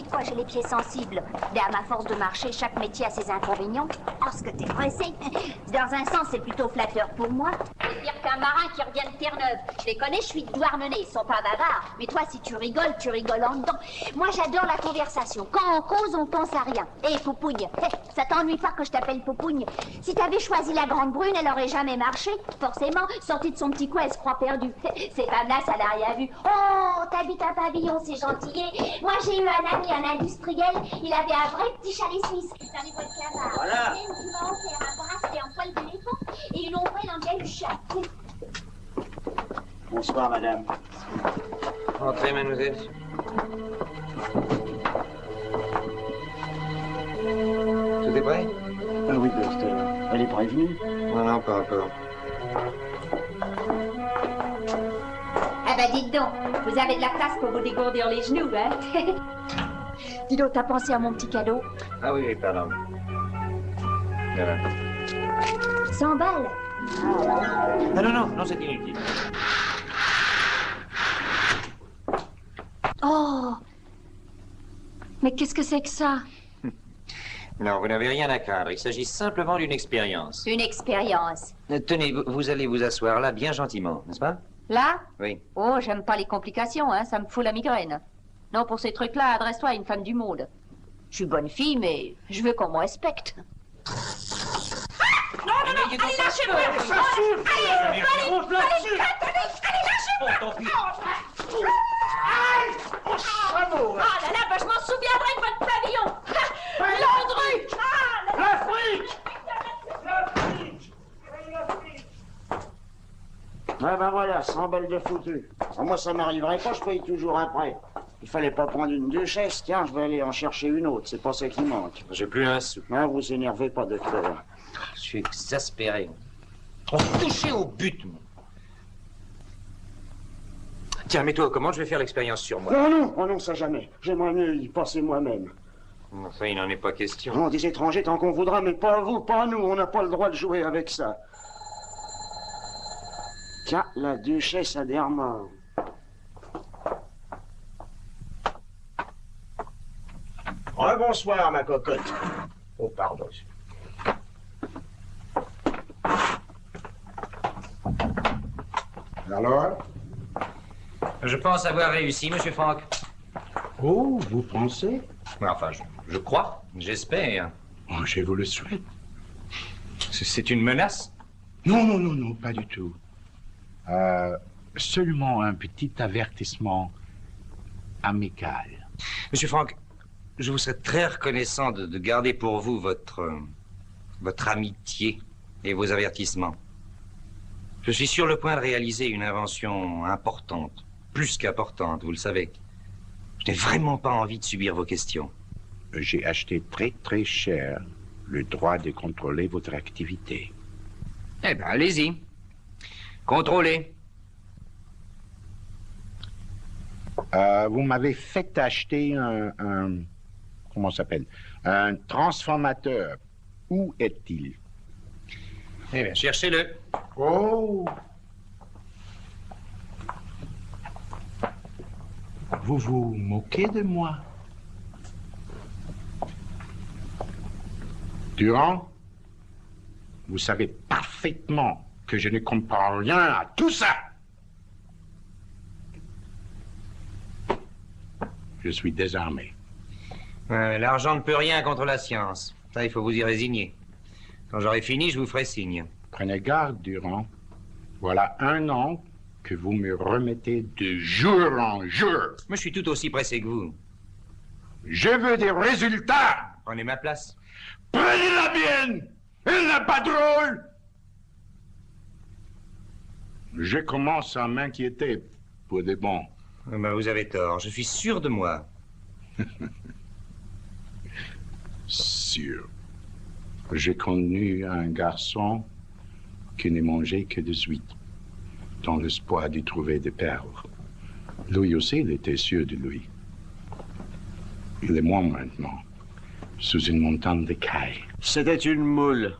fois, j'ai les pieds sensibles. Et à ma force de marcher, chaque métier a ses inconvénients. Oh, ce que t'es pressé. Dans un sens, c'est plutôt flatteur pour moi. C'est pire qu'un marin qui revient de Terre-Neuve. Je les connais, je suis de Douarnenez, ils sont pas bavards. Mais toi, si tu rigoles en dedans. Moi, j'adore la conversation. Quand on cause, on pense à rien. Hé, Poupougne, ça t'ennuie pas que je t'appelle Poupougne? Si t'avais choisi la grande brune, elle aurait jamais marché. Forcément, sortie de son petit coin, elle se croit perdue. Ces femmes-là, ça n'a rien vu. Oh, t'habites un pavillon, c'est gentil. Moi, j'ai eu un ami, un industriel. Il avait un vrai petit chalet suisse. Dans les bois de clavard. Voilà. Il m'a offert un bracelet en poil d'éléphant et une ombrelle en vieille chatte. Bonsoir, madame. Entrez, mademoiselle. Tout est prêt? Ah oui, docteur. Elle est prévenue? Non, non, pas encore. Ah bah dites donc, vous avez de la place pour vous dégourdir les genoux, hein? Dis donc, t'as pensé à mon petit cadeau? Ah oui, pardon. Voilà. 100 balles. Ah non, c'est inutile. Oh! Mais qu'est-ce que c'est que ça? Non, vous n'avez rien à craindre. Il s'agit simplement d'une expérience. Une expérience. Tenez, vous allez vous asseoir là bien gentiment, n'est-ce pas? Là? Oui. Oh, j'aime pas les complications, hein, ça me fout la migraine. Non, pour ces trucs-là, adresse-toi à une femme du monde. Je suis bonne fille, mais je veux qu'on me respecte. Non, allez, lâchez-moi! Allez, lâchez-moi! Ah là là, bah, je m'en souviendrai de votre pavillon. Landru. Ah ben voilà, 100 balles de foutu. Moi, ça m'arriverait pas, je paye toujours après. Il fallait pas prendre une duchesse, tiens, je vais aller en chercher une autre, c'est pas ça qui manque. J'ai plus un sou. Non, vous énervez pas, docteur. Je suis exaspéré. On touchait au but, moi. Tiens, mets-toi aux commandes, je vais faire l'expérience sur moi. Non, ça jamais. J'aimerais mieux y passer moi-même. Enfin, il n'en est pas question. Non, des étrangers tant qu'on voudra, mais pas vous, pas nous, on n'a pas le droit de jouer avec ça. Tiens, la duchesse a des remords. Bonsoir, ma cocotte. Oh, pardon. Alors? Je pense avoir réussi, monsieur Franck. Oh, vous pensez? Enfin, je crois, j'espère. Oh, je vous le souhaite. C'est une menace? Non, pas du tout. Seulement un petit avertissement amical. Monsieur Franck, je vous serais très reconnaissant de garder pour vous votre amitié et vos avertissements. Je suis sur le point de réaliser une invention importante, plus qu'importante, vous le savez. Je n'ai vraiment pas envie de subir vos questions. J'ai acheté très, très cher le droit de contrôler votre activité. Eh bien, allez-y. Contrôlez. Vous m'avez fait acheter un comment ça s'appelle? Un transformateur. Où est-il? Eh bien, cherchez-le. Oh! Vous vous moquez de moi? Durand, vous savez parfaitement que je ne comprends rien à tout ça. Je suis désarmé. L'argent ne peut rien contre la science. Ça, il faut vous y résigner. Quand j'aurai fini, je vous ferai signe. Prenez garde, Durand. Voilà 1 an que vous me remettez de jour en jour. Moi, je suis tout aussi pressé que vous. Je veux des résultats. Prenez ma place. Prenez la mienne. Elle n'est pas drôle. Je commence à m'inquiéter pour des bons. Ben, vous avez tort. Je suis sûr de moi. Sûr. J'ai connu un garçon qui ne mangeait que des huîtres, dans l'espoir d'y trouver des perles. Lui aussi, il était sûr de lui. Il est mort maintenant, sous une montagne d'écailles. C'était une moule.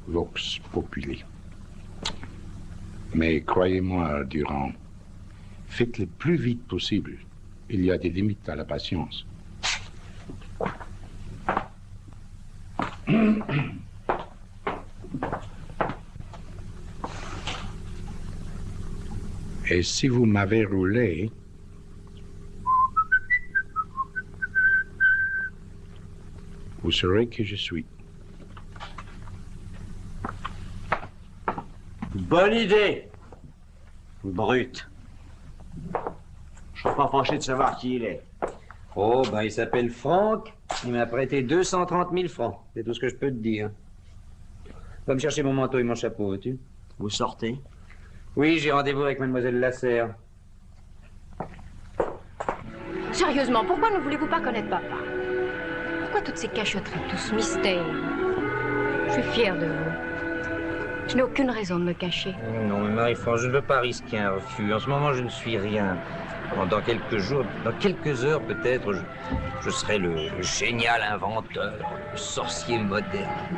Vox populi. Mais croyez-moi, Durand, faites le plus vite possible. Il y a des limites à la patience. Et si vous m'avez roulé, vous saurez qui je suis. Bonne idée. Brute. Je suis pas fâché de savoir qui il est. Oh, ben il s'appelle Franck. Il m'a prêté 230 000 francs. C'est tout ce que je peux te dire. Va me chercher mon manteau et mon chapeau, veux-tu? Vous sortez? Oui, j'ai rendez-vous avec mademoiselle Lasserre. Sérieusement, pourquoi ne voulez-vous pas connaître papa? Pourquoi toutes ces cachotteries, tout ce mystère? Je suis fière de vous. Je n'ai aucune raison de me cacher. Non, mais Marie-France, je ne veux pas risquer un refus. En ce moment, je ne suis rien. Dans quelques jours, dans quelques heures peut-être, je serai le génial inventeur, le sorcier moderne.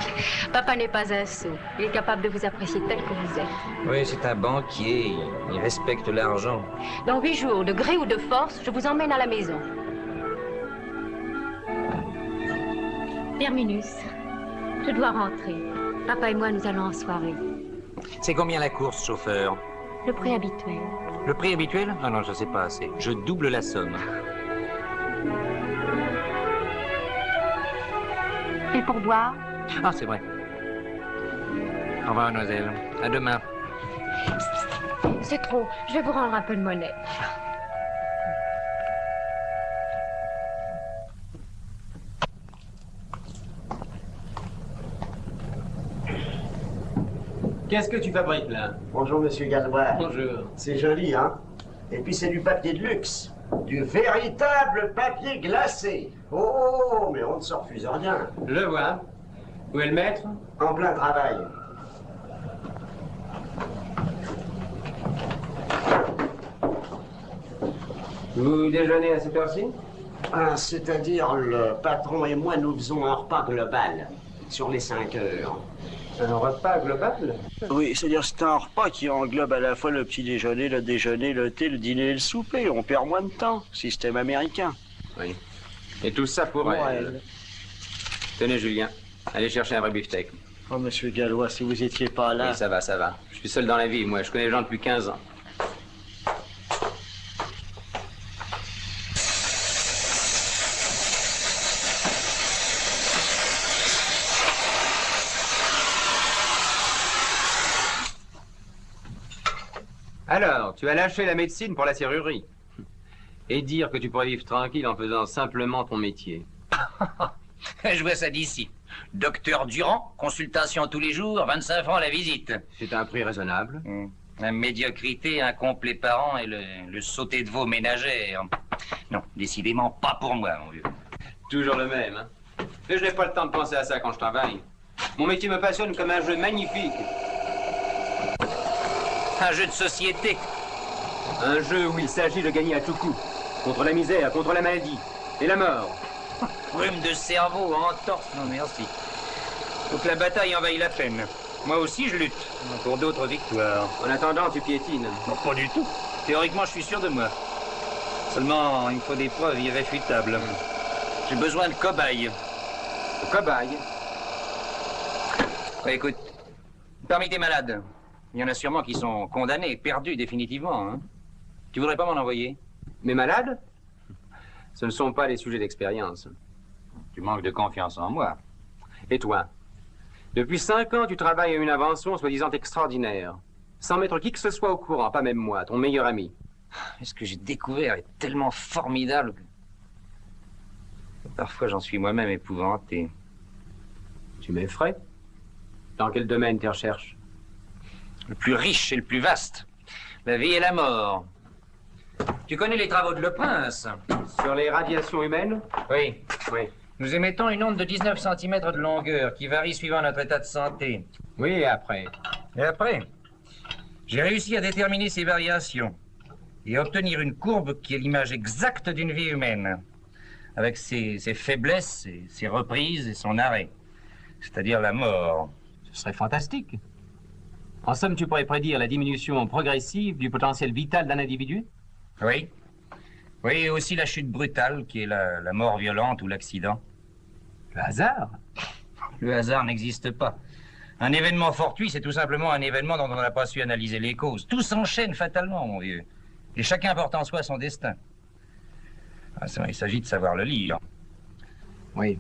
Papa n'est pas un sot. Il est capable de vous apprécier tel que vous êtes. Oui, c'est un banquier. Il respecte l'argent. Dans 8 jours, de gré ou de force, je vous emmène à la maison. Terminus, je dois rentrer. Papa et moi, nous allons en soirée. C'est combien la course, chauffeur? Le prix habituel. Le prix habituel? Ah non, je sais pas assez. Je double la somme. Et pour boire? Ah, c'est vrai. Au revoir, mademoiselle. À demain. C'est trop. Je vais vous rendre un peu de monnaie. Qu'est-ce que tu fabriques là? Bonjour, monsieur Gallois. Bonjour. C'est joli, hein? Et puis c'est du papier de luxe. Du véritable papier glacé. Oh, mais on ne se refuse rien. Je le vois. Où est le maître? En plein travail. Vous déjeunez à cette heure-ci? Ah, c'est-à-dire, le patron et moi, nous faisons un repas global. Sur les 5 heures. Un repas global? Oui, c'est-à-dire c'est un repas qui englobe à la fois le petit déjeuner, le déjeuner, le thé, le dîner et le souper. On perd moins de temps. Système américain. Oui. Et tout ça pour elle. Tenez, Julien. Allez chercher un vrai beefsteak. Oh, monsieur Gallois, si vous étiez pas là... Oui, ça va, ça va. Je suis seul dans la vie, moi. Je connais les gens depuis 15 ans. Alors, tu as lâché la médecine pour la serrurerie. Et dire que tu pourrais vivre tranquille en faisant simplement ton métier. Je vois ça d'ici. Docteur Durand, consultation tous les jours, 25 francs la visite. C'est un prix raisonnable. La médiocrité, un complet par an et le sauté de veau ménagère. Non, décidément pas pour moi, mon vieux. Toujours le même, hein. Mais je n'ai pas le temps de penser à ça quand je travaille. Mon métier me passionne comme un jeu magnifique. Un jeu de société. Un jeu où il s'agit de gagner à tout coup. Contre la misère, contre la maladie et la mort. Rhume de cerveau, entorse, non merci. Faut que la bataille en vaille la peine. Moi aussi je lutte, pour d'autres victoires. En attendant, tu piétines. Non, pas du tout. Théoriquement, je suis sûr de moi. Seulement, il me faut des preuves irréfutables. J'ai besoin de cobayes. Le cobaye. Ouais, écoute, parmi tes malades, il y en a sûrement qui sont condamnés, perdus définitivement. Hein. Tu voudrais pas m'en envoyer? Mes malades? Ce ne sont pas les sujets d'expérience. Tu manques de confiance en moi. Et toi? Depuis 5 ans, tu travailles à une invention soi-disant extraordinaire. Sans mettre qui que ce soit au courant, pas même moi, ton meilleur ami. Ce que j'ai découvert est tellement formidable que parfois j'en suis moi-même épouvanté. Tu m'effraies? Dans quel domaine tes recherches? Le plus riche et le plus vaste. La vie et la mort. Tu connais les travaux de Le Prince? Sur les radiations humaines? Oui. Oui. Nous émettons une onde de 19 cm de longueur qui varie suivant notre état de santé. Oui, et après? Et après, j'ai réussi à déterminer ces variations et à obtenir une courbe qui est l'image exacte d'une vie humaine, avec ses faiblesses, ses reprises et son arrêt, c'est-à-dire la mort. Ce serait fantastique. En somme, tu pourrais prédire la diminution progressive du potentiel vital d'un individu? Oui. Oui, et aussi la chute brutale, qui est la mort violente ou l'accident. Le hasard? Le hasard n'existe pas. Un événement fortuit, c'est tout simplement un événement dont on n'a pas su analyser les causes. Tout s'enchaîne fatalement, mon vieux. Et chacun porte en soi son destin. Ah, ça, il s'agit de savoir le lire. Oui.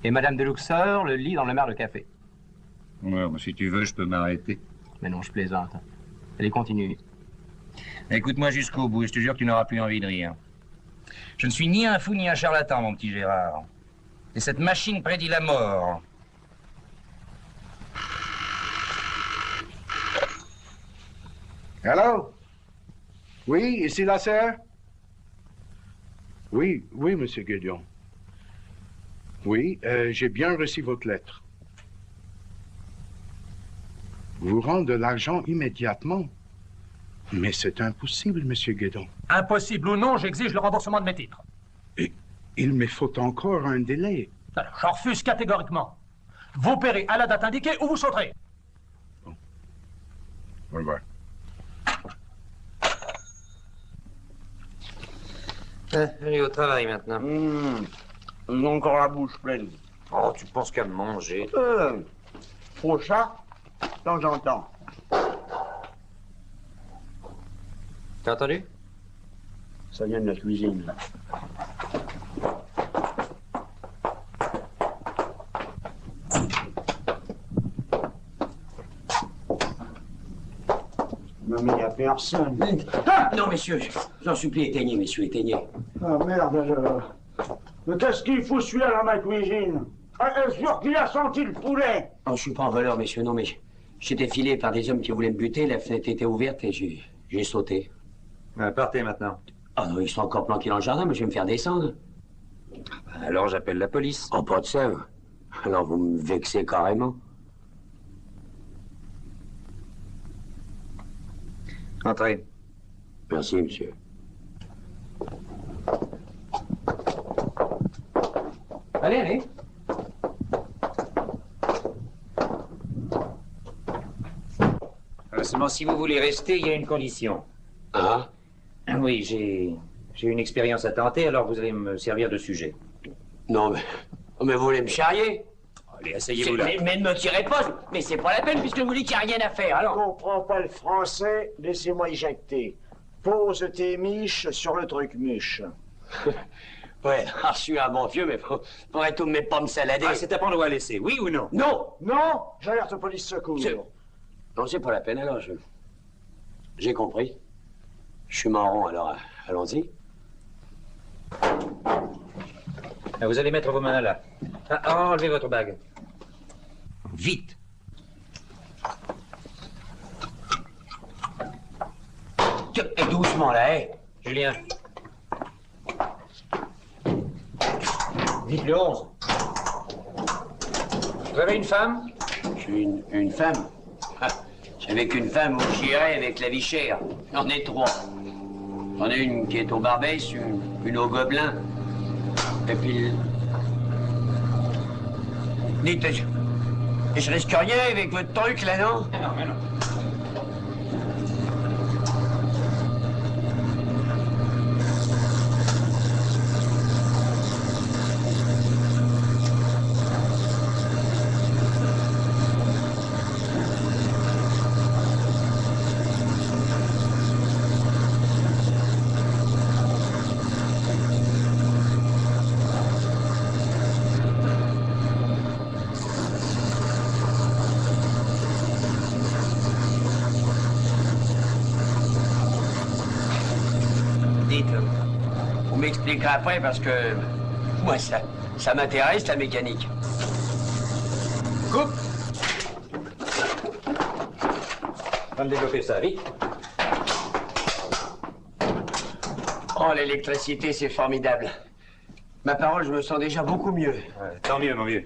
Et Madame de Luxor le lit dans le mar de café. Ouais, bah, si tu veux, je peux m'arrêter. Mais non, je plaisante. Allez, continue. Écoute-moi jusqu'au bout, je te jure que tu n'auras plus envie de rire. Je ne suis ni un fou ni un charlatan, mon petit Gérard. Et cette machine prédit la mort. Allô? Oui, ici la sœur? Oui, monsieur Guédion. Oui, j'ai bien reçu votre lettre. Vous rendre de l'argent immédiatement. Mais c'est impossible, monsieur Guédon. Impossible ou non, j'exige le remboursement de mes titres. Et il me faut encore un délai. Alors, j'en refuse catégoriquement. Vous paierez à la date indiquée ou vous sauterez. Bon. Au revoir. Allez au travail maintenant. J'ai encore la bouche pleine. Oh, tu penses qu'à manger. Trop ça, de temps en temps. T'as entendu? Ça vient de la cuisine, là. Non, mais il n'y a personne. Non, messieurs, j'en supplie, éteignez, messieurs, éteignez. Ah, merde, alors. Mais qu'est-ce qu'il fout celui-là dans ma cuisine? Est-ce sûr qu'il a senti le poulet? Oh, je suis pas en voleur, messieurs, non, mais j'étais filé par des hommes qui voulaient me buter, la fenêtre était ouverte et j'ai sauté. Partez maintenant. Ah non, ils sont encore planqués dans le jardin, mais je vais me faire descendre. Alors j'appelle la police. Oh, pas de ça. Alors vous me vexez carrément. Entrez. Merci, monsieur. Allez, allez. Seulement, si vous voulez rester, il y a une condition. Ah? Oui, j'ai une expérience à tenter, alors vous allez me servir de sujet. Non, mais vous voulez me charrier? Allez, asseyez-vous là. Mais ne me tirez pas, mais c'est pas la peine puisque vous dites qu'il n'y a rien à faire, Je alors. comprends pas le français, laissez-moi éjecter. Pose tes miches sur le truc mûche. Ouais, je suis un bon vieux, mais faudrait tout de même pas me salader. Ah, c'est à prendre ou à laisser, oui ou non? Non! Non, j'alerte police secours. Non, c'est pas la peine, alors j'ai compris. Je suis marron, alors allons-y. Ah, vous allez mettre vos mains là. Ah, enlevez votre bague. Vite. Et doucement, là, hé. Julien. Vite le 11. Vous avez une femme? Je suis une femme. Ah, j'avais qu'une femme où j'irais avec la vie chère. J'en ai trois. J'en ai une qui est au Barbès, une au Gobelin. Et puis... Dites, je risque rien avec votre truc, là, non? Non, mais non. Vous m'expliquerez après parce que moi ça m'intéresse la mécanique. Coupe. Va me développer ça, vite. Oh, l'électricité, c'est formidable. Ma parole, je me sens déjà beaucoup mieux. Ouais, tant mieux, mon vieux.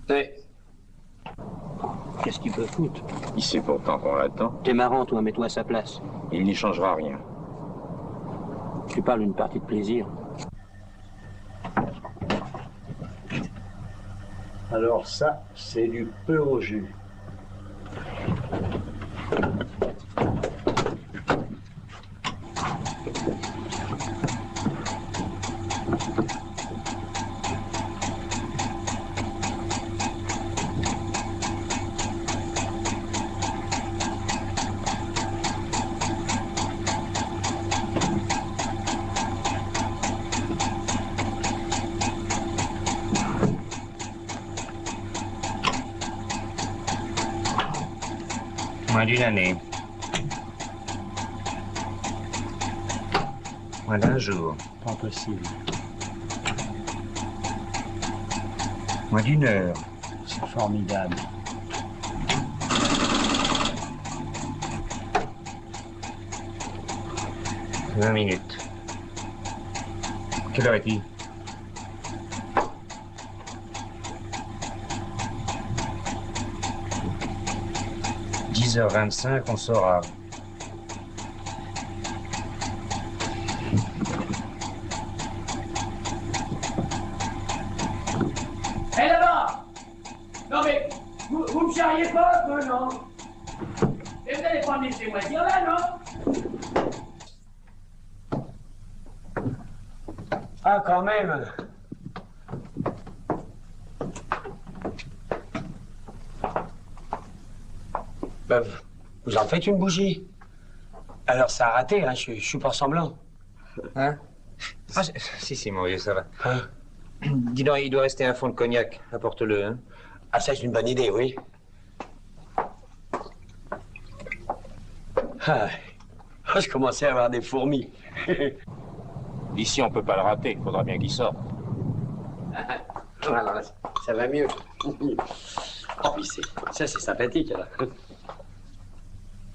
Ouais. Qu'est-ce qu'il peut foutre? Il sait pourtant qu'on l'attend. T'es marrant, toi, mets-toi à sa place. Il n'y changera rien. Tu parles d'une partie de plaisir. Alors ça, c'est du peu au jus. Moins d'une année. Moins d'un jour. Pas possible. Moins d'une heure. C'est formidable. « 20 minutes. Quelle heure est-il? « 10h25, on saura. » Hé là-bas! Non mais, vous me charriez pas un peu, non? Et vous n'allez pas me laisser moi dire là, non? Ah, quand même. Ben, vous en faites une bougie. Alors, ça a raté, hein, je suis pas semblant. Hein? Ah, si, mon vieux, ça va. Hein? Dis donc, il doit rester un fond de cognac. Apporte-le, hein? Ah, ça, c'est une bonne idée, oui. Ah, je commençais à avoir des fourmis. Ici, on peut pas le rater. Il faudra bien qu'il sorte. Voilà, ça va mieux. Oh, puis ça, c'est sympathique, alors.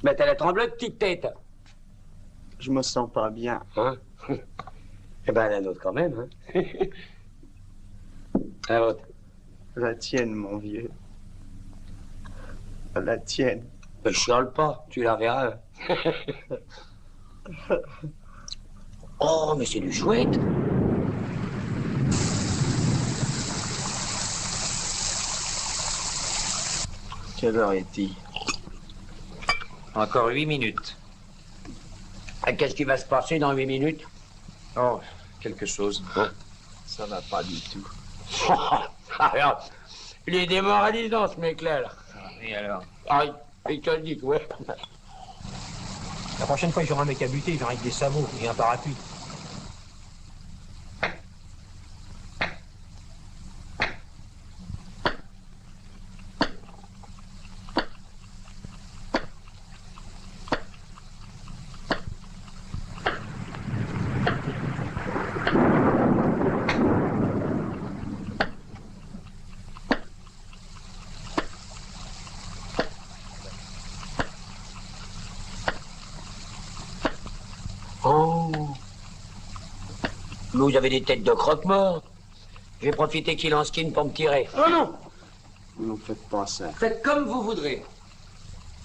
Mais t'as la tremblote, petite tête. Je me sens pas bien. Hein? Eh ben, la nôtre, quand même, hein. La vôtre. La tienne, mon vieux. La tienne. Ne chiale pas, tu la verras. Oh, mais c'est du chouette. Quelle heure est-il? Encore 8 minutes. Et qu'est-ce qui va se passer dans 8 minutes? Oh, quelque chose. Bon. Ça va pas du tout. Ah, regarde, il est démoralisant, ce mec-là. Là. Et alors? Ah, il te le dit, ouais. La prochaine fois, il y aura un mec à buter, il viendra avec des sabots et un parapluie. Oh. Vous avez des têtes de croque-mort. Je vais profiter qu'il en skin pour me tirer. Oh non! Vous ne faites pas ça. Faites comme vous voudrez.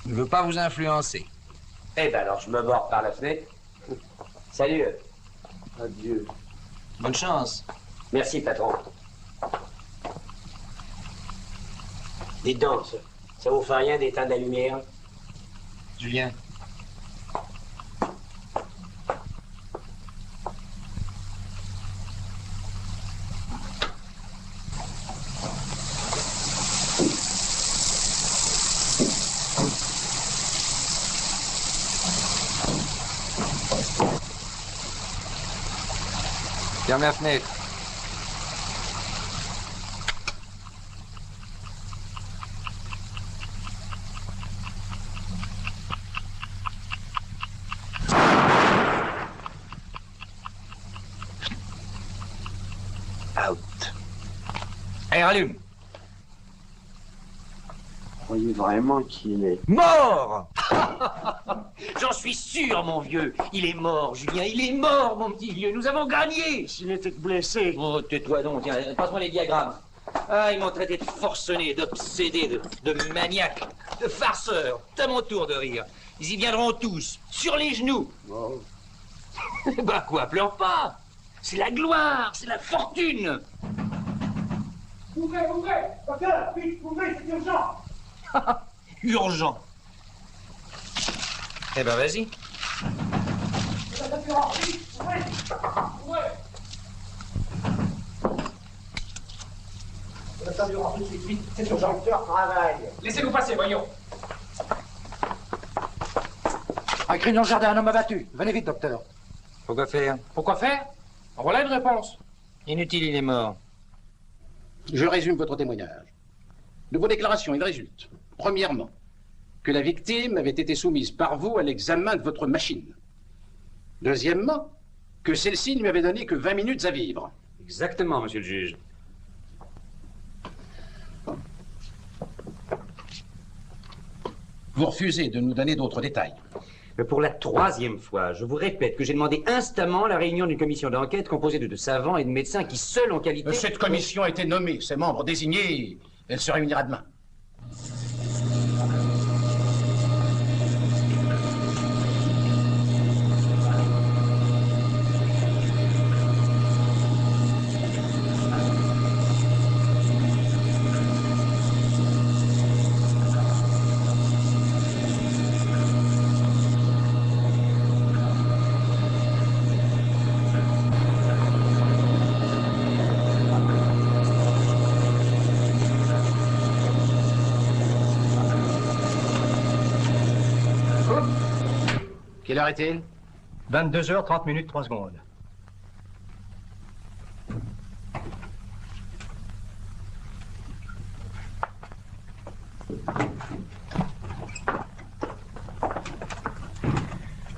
Je ne veux pas vous influencer. Eh ben alors, je me mords par la fenêtre. Salut. Adieu. Bonne chance. Merci, patron. Dites donc, ça vous fait rien d'éteindre la lumière? Julien. Ferme la fenêtre. Out. Allez, rallume. Croyez vraiment qu'il est Mort. J'en suis sûr, mon vieux. Il est mort, Julien. Il est mort, mon petit vieux. Nous avons gagné. S'il était blessé. Oh, tais-toi donc. Tiens, passe-moi les diagrammes. Ah, ils m'ont traité de forcené, d'obsédé, de maniaque, de farceur. C'est à mon tour de rire. Ils y viendront tous, sur les genoux. Oh. Bah quoi, pleure pas. C'est la gloire, c'est la fortune. Ouvrez! Docteur, vite, ouvrez, c'est urgent! Urgent. Eh ben, vas-y. C'est urgent. Docteur travaille. Laissez-nous passer, voyons. Un cri dans le jardin, un homme abattu. Venez vite, docteur. Pourquoi faire? Pourquoi faire? Voilà une réponse. Inutile, il est mort. Je résume votre témoignage. De vos déclarations, il résulte. Premièrement, que la victime avait été soumise par vous à l'examen de votre machine. Deuxièmement, que celle-ci ne lui avait donné que 20 minutes à vivre. Exactement, monsieur le juge. Vous refusez de nous donner d'autres détails. Mais pour la 3e fois, je vous répète que j'ai demandé instamment la réunion d'une commission d'enquête composée de savants et de médecins qui, seuls en qualité... Cette commission a été nommée, ses membres désignés, elle se réunira demain. Quelle heure est-il? 22h, 30 minutes, 3 secondes.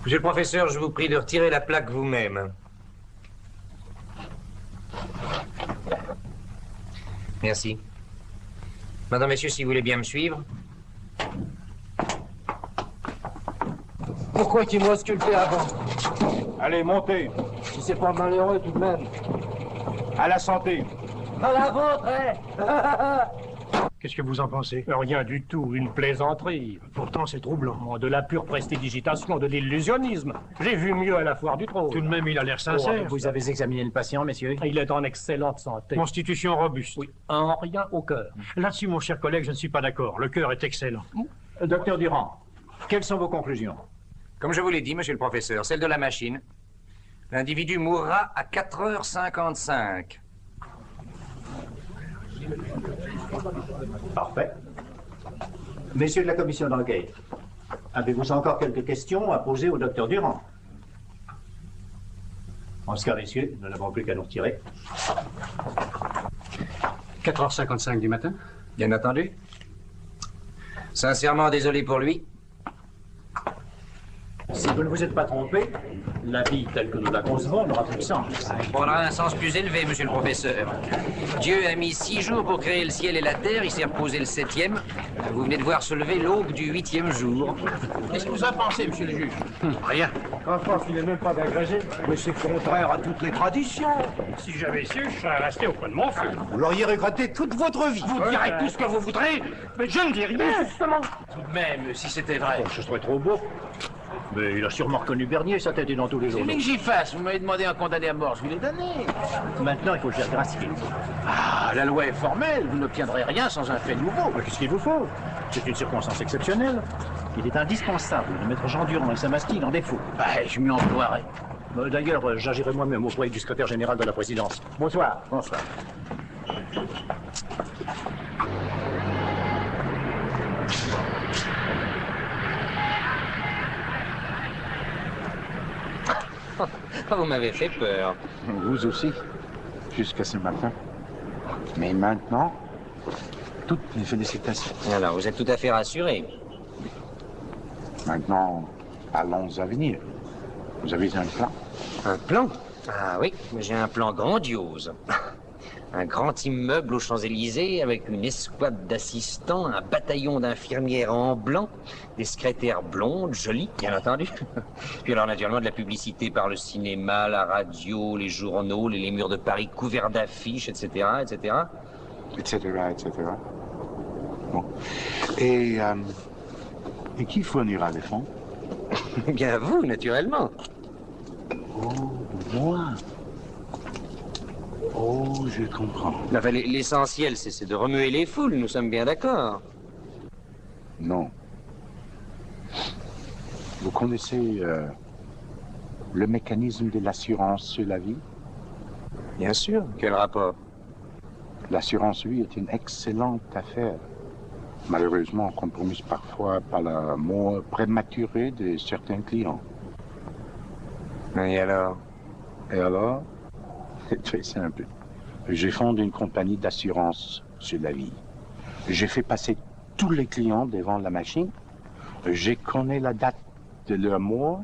Monsieur le professeur, je vous prie de retirer la plaque vous-même. Merci. Madame, messieurs, si vous voulez bien me suivre. Pourquoi qu'il me sculpté avant? Allez, montez. Si c'est pas malheureux tout de même. À la santé. À la vôtre, hein? Qu'est-ce que vous en pensez? Rien du tout, une plaisanterie. Pourtant, c'est troublant. De la pure prestidigitation, de l'illusionnisme. J'ai vu mieux à la foire du trône. Tout de même, il a l'air sincère. Vous avez examiné le patient, messieurs? Il est en excellente santé. Constitution robuste. Oui, en rien au cœur. Là-dessus, mon cher collègue, je ne suis pas d'accord. Le cœur est excellent. Docteur Durand, quelles sont vos conclusions? Comme je vous l'ai dit, monsieur le professeur, celle de la machine. L'individu mourra à 4h55. Parfait. Messieurs de la commission d'enquête, avez-vous encore quelques questions à poser au docteur Durand? En ce cas, messieurs, nous n'avons plus qu'à nous retirer. 4h55 du matin? Bien entendu. Sincèrement désolé pour lui. Si vous ne vous êtes pas trompé, la vie telle que nous la concevons n'aura plus de sens. Il prendra un sens plus élevé, monsieur le professeur. Dieu a mis 6 jours pour créer le ciel et la terre, il s'est reposé le 7e. Vous venez de voir se lever l'aube du 8e jour. Qu'est-ce que vous en pensez, monsieur le juge? Rien. En France, il n'est même pas d'agrégé. Mais c'est contraire à toutes les traditions. Si j'avais su, je serais resté au coin de mon feu. Vous l'auriez regretté toute votre vie. Vous direz tout ce que vous voudrez, mais je ne dis rien, justement. Tout de même, si c'était vrai. Ce serait trop beau. Mais il a sûrement reconnu Bernier, sa tête est dans tous les C'est journaux. lui que j'y fasse. Vous m'avez demandé un condamné à mort, je vous l'ai donné. Maintenant, il faut le faire gracier. Ah, la loi est formelle. Vous n'obtiendrez rien sans un fait nouveau. Mais qu'est-ce qu'il vous faut? C'est une circonstance exceptionnelle. Il est indispensable de mettre Jean Durand et sa mastine en défaut. Bah, je m'y emploierai. D'ailleurs, j'agirai moi-même auprès du secrétaire général de la présidence. Bonsoir. Bonsoir. Vous m'avez fait peur. Vous aussi, jusqu'à ce matin. Mais maintenant, toutes mes félicitations. Alors, vous êtes tout à fait rassuré. Maintenant, allons à venir. Vous avez un plan? Un plan? Ah oui, j'ai un plan grandiose. Un grand immeuble aux Champs-Élysées avec une escouade d'assistants, un bataillon d'infirmières en blanc, des secrétaires blondes, jolies, bien entendu. Puis alors, naturellement, de la publicité par le cinéma, la radio, les journaux, les murs de Paris couverts d'affiches, etc., etc. Etc., etc. Bon. Et qui fournira les fonds? Bien vous, naturellement. Oh, moi? Oh, je comprends. Enfin, l'essentiel, c'est de remuer les foules, nous sommes bien d'accord. Non. Vous connaissez le mécanisme de l'assurance sur la vie? Bien sûr. Quel rapport? L'assurance vie est une excellente affaire. Malheureusement compromise parfois par la mort prématurée de certains clients. Et alors? Et alors? C'est très simple. J'ai fondé une compagnie d'assurance sur la vie. J'ai fait passer tous les clients devant la machine Je connais la date de leur mort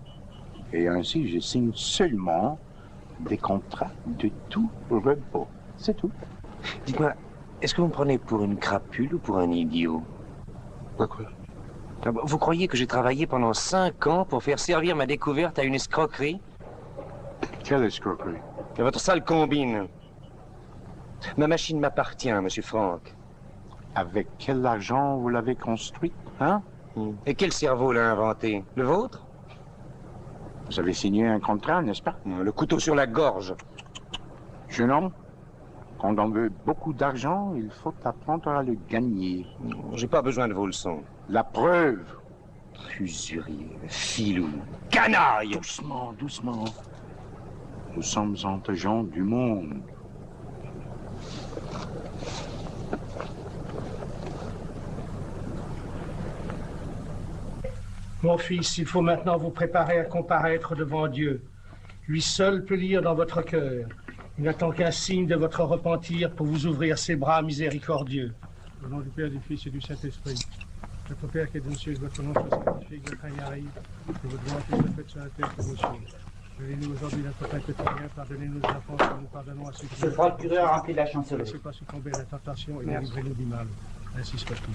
et ainsi je signe seulement des contrats de tout repos. C'est tout. Dites-moi, est-ce que vous me prenez pour une crapule ou pour un idiot? Pourquoi? Vous croyez que j'ai travaillé pendant 5 ans pour faire servir ma découverte à une escroquerie? Quelle escroquerie? Votre sale combine. Ma machine m'appartient, monsieur Franck. Avec quel argent vous l'avez construite, hein? Et quel cerveau l'a inventé? Le vôtre? Vous avez signé un contrat, n'est-ce pas? Le couteau sur la gorge. Jeune homme, quand on veut beaucoup d'argent, il faut apprendre à le gagner. J'ai pas besoin de vos leçons. La preuve. Usurier, filou, canaille! Doucement, doucement. Nous sommes entre gens du monde. Mon fils, il faut maintenant vous préparer à comparaître devant Dieu. Lui seul peut lire dans votre cœur. Il n'attend qu'un signe de votre repentir pour vous ouvrir ses bras miséricordieux. Au nom du Père, du Fils et du Saint-Esprit. Notre Père qui est dans les cieux, que votre nom soit sanctifié, que votre règne arrive, que votre volonté soit faite sur la terre comme au ciel. Donnez-nous aujourd'hui notre pain quotidien, pardonnez nos offenses, comme nous pardonnons à ceux qui Ce procureur remplit la chancellerie. Ne laissez pas succomber à la tentation et livrez-nous du mal. Ainsi soit-il.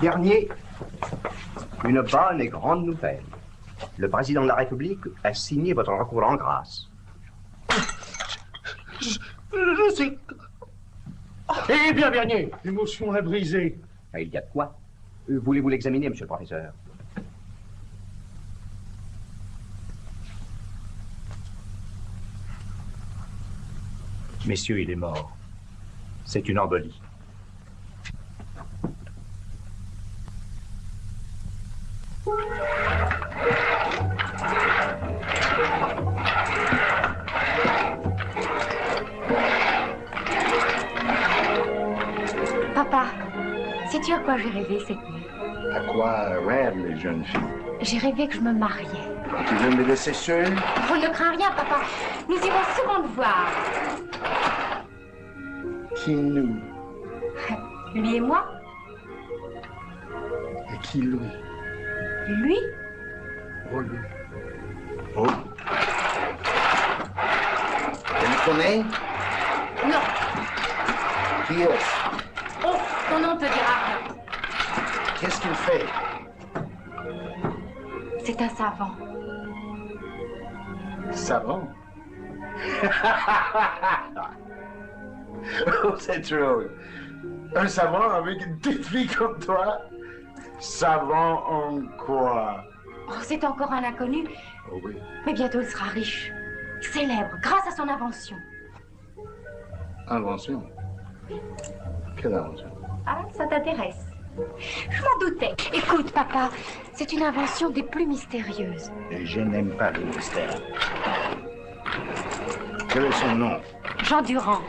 Dernier, une bonne et grande nouvelle. Le président de la République a signé votre recours en grâce. Je sais. Eh bien, Bernier, l'émotion est brisée. Il y a de quoi? Voulez-vous l'examiner, monsieur le professeur? Messieurs, il est mort. C'est une embolie. Papa, sais-tu à quoi j'ai rêvé cette nuit? À quoi rêvent les jeunes filles? J'ai rêvé que je me mariais. Tu veux me laisser seul? On ne craint rien, papa. Nous irons souvent te voir. Qui nous? Lui et moi? Et qui lui? Lui? Oh, lui. Oh. Tu le connais? Non. Qui est-ce? Oh, ton nom te dira rien. Qu'est-ce qu'il fait? C'est un savant. Savant? Oh, c'est drôle. Un savant avec une petite fille comme toi? Savant en quoi? Oh, c'est encore un inconnu. Oh oui. Mais bientôt il sera riche. Célèbre, grâce à son invention. Invention? Quelle invention? Ah, ça t'intéresse? Je m'en doutais. Écoute, papa, c'est une invention des plus mystérieuses. Et je n'aime pas le mystère. Quel est son nom? Jean Durand.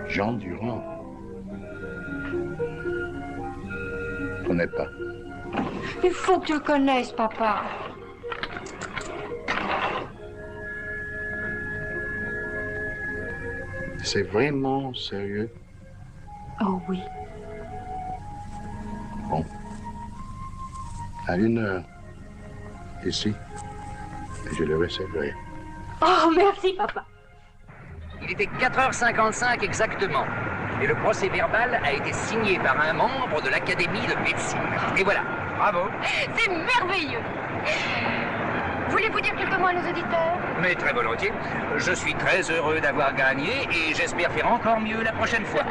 Jean Durand. Je ne connais pas. Il faut que tu le connaisses, papa. C'est vraiment sérieux? Oh oui. Bon. À 1h, ici, je le recevrai. Oh, merci, papa. Il était 4h55 exactement. Et le procès verbal a été signé par un membre de l'Académie de médecine. Et voilà, bravo. C'est merveilleux. Voulez-vous dire quelques mots à nos auditeurs? Mais très volontiers. Je suis très heureux d'avoir gagné et j'espère faire encore mieux la prochaine fois.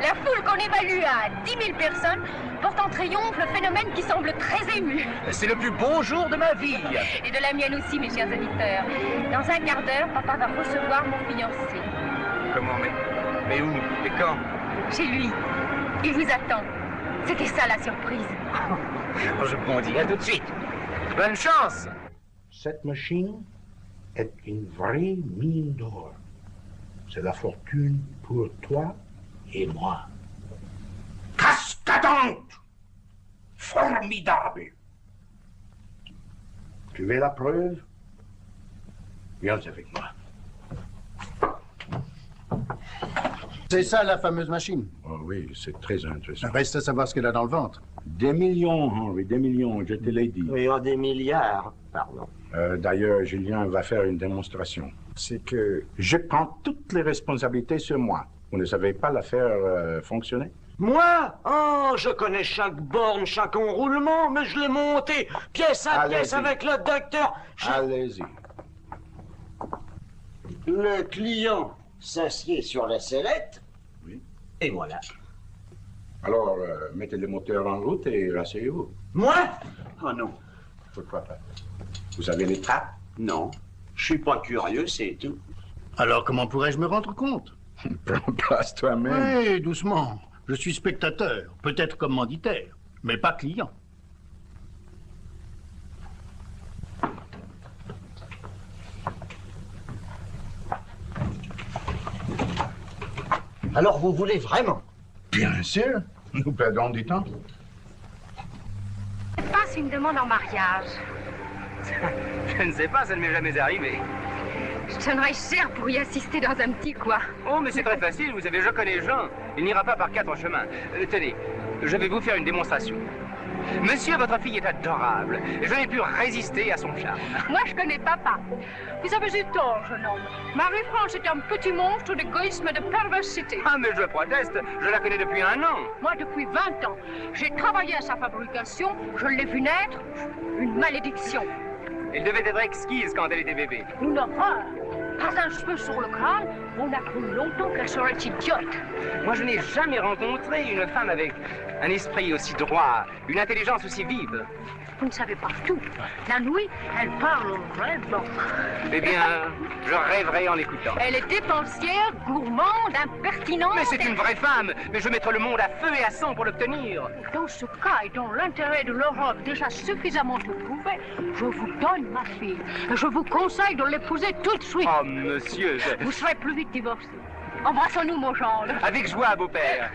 La foule qu'on évalue à 10 000 personnes porte en triomphe le phénomène qui semble très ému. C'est le plus beau jour de ma vie. Et de la mienne aussi, mes chers auditeurs. Dans un quart d'heure, papa va recevoir mon fiancé. Comment, mais où? Et quand? Chez lui. Il vous attend. C'était ça la surprise. Je bondis, à tout de suite. Bonne chance. Cette machine est une vraie mine d'or. C'est la fortune pour toi et moi. Casse ta tente! Formidable. Tu veux la preuve? Viens avec moi. C'est ça la fameuse machine. Oh oui, c'est très intéressant. Reste à savoir ce qu'elle a dans le ventre. Des millions, Henry, des millions, je te l'ai dit. Oui, en des milliards, pardon. D'ailleurs, Julien va faire une démonstration. C'est que je prends toutes les responsabilités sur moi. Vous ne savez pas la faire fonctionner? Moi? Oh, je connais chaque borne, chaque enroulement, mais je l'ai monté pièce à pièce avec le docteur. Allez-y. Le client s'assied sur la sellette. Oui. Et voilà. Alors, mettez le moteur en route et rasseyez-vous. Moi? Oh non. Pourquoi pas? Vous avez les trappes? Non. Je suis pas curieux, c'est tout. Alors, comment pourrais-je me rendre compte? Prends place toi-même. Oui, doucement. Je suis spectateur, peut-être commanditaire, mais pas client. Alors vous voulez vraiment? Bien sûr. Nous perdons du temps. Passe une demande en mariage. Je ne sais pas, ça ne m'est jamais arrivé. Je donnerais cher pour y assister dans un petit coin. Oh, mais c'est très facile, vous savez, je connais Jean. Il n'ira pas par 4 chemins. Tenez, je vais vous faire une démonstration. Monsieur, votre fille est adorable. Je n'ai pu résister à son charme. Moi, je connais papa. Vous avez eu tort, jeune homme. Marie-France est un petit monstre d'égoïsme et de perversité. Ah, mais je proteste. Je la connais depuis 1 an. Moi, depuis 20 ans. J'ai travaillé à sa fabrication. Je l'ai vu naître. Une malédiction. Elle devait être exquise quand elle était bébé. Une horreur. Pas un cheveu sur le crâne. On a cru longtemps qu'elle serait idiote. Moi, je n'ai jamais rencontré une femme avec un esprit aussi droit, une intelligence aussi vive. Vous ne savez pas tout. La nuit, elle parle au rêve. Eh bien, je rêverai en l'écoutant. Elle est dépensière, gourmande, impertinente. Mais c'est une vraie femme. Mais je mettrai le monde à feu et à sang pour l'obtenir. Dans ce cas et dans l'intérêt de l'Europe déjà suffisamment éprouvé, je vous donne ma fille. Je vous conseille de l'épouser tout de suite. Oh, monsieur, Vous serez plus vite divorcé. Embrassons-nous, mon gendre. Avec joie, beau-père.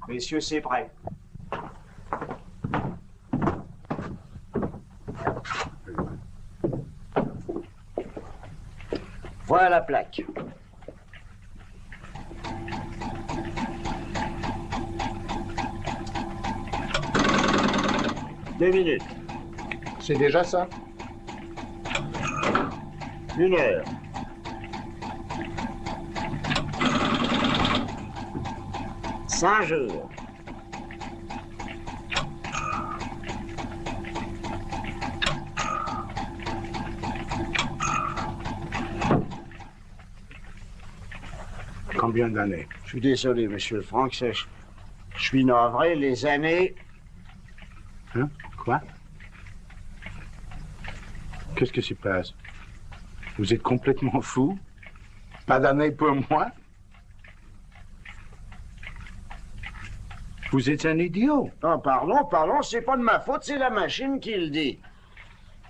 Messieurs, c'est prêt. Voilà la plaque. Deux minutes. C'est déjà ça? 1 heure. 5 jours. Combien d'années? Je suis désolé, monsieur Franck, je suis navré, les années... Hein? Quoi? Qu'est-ce qui se passe? Vous êtes complètement fou? Pas d'année pour moi? Vous êtes un idiot. Oh, pardon, c'est pas de ma faute, c'est la machine qui le dit.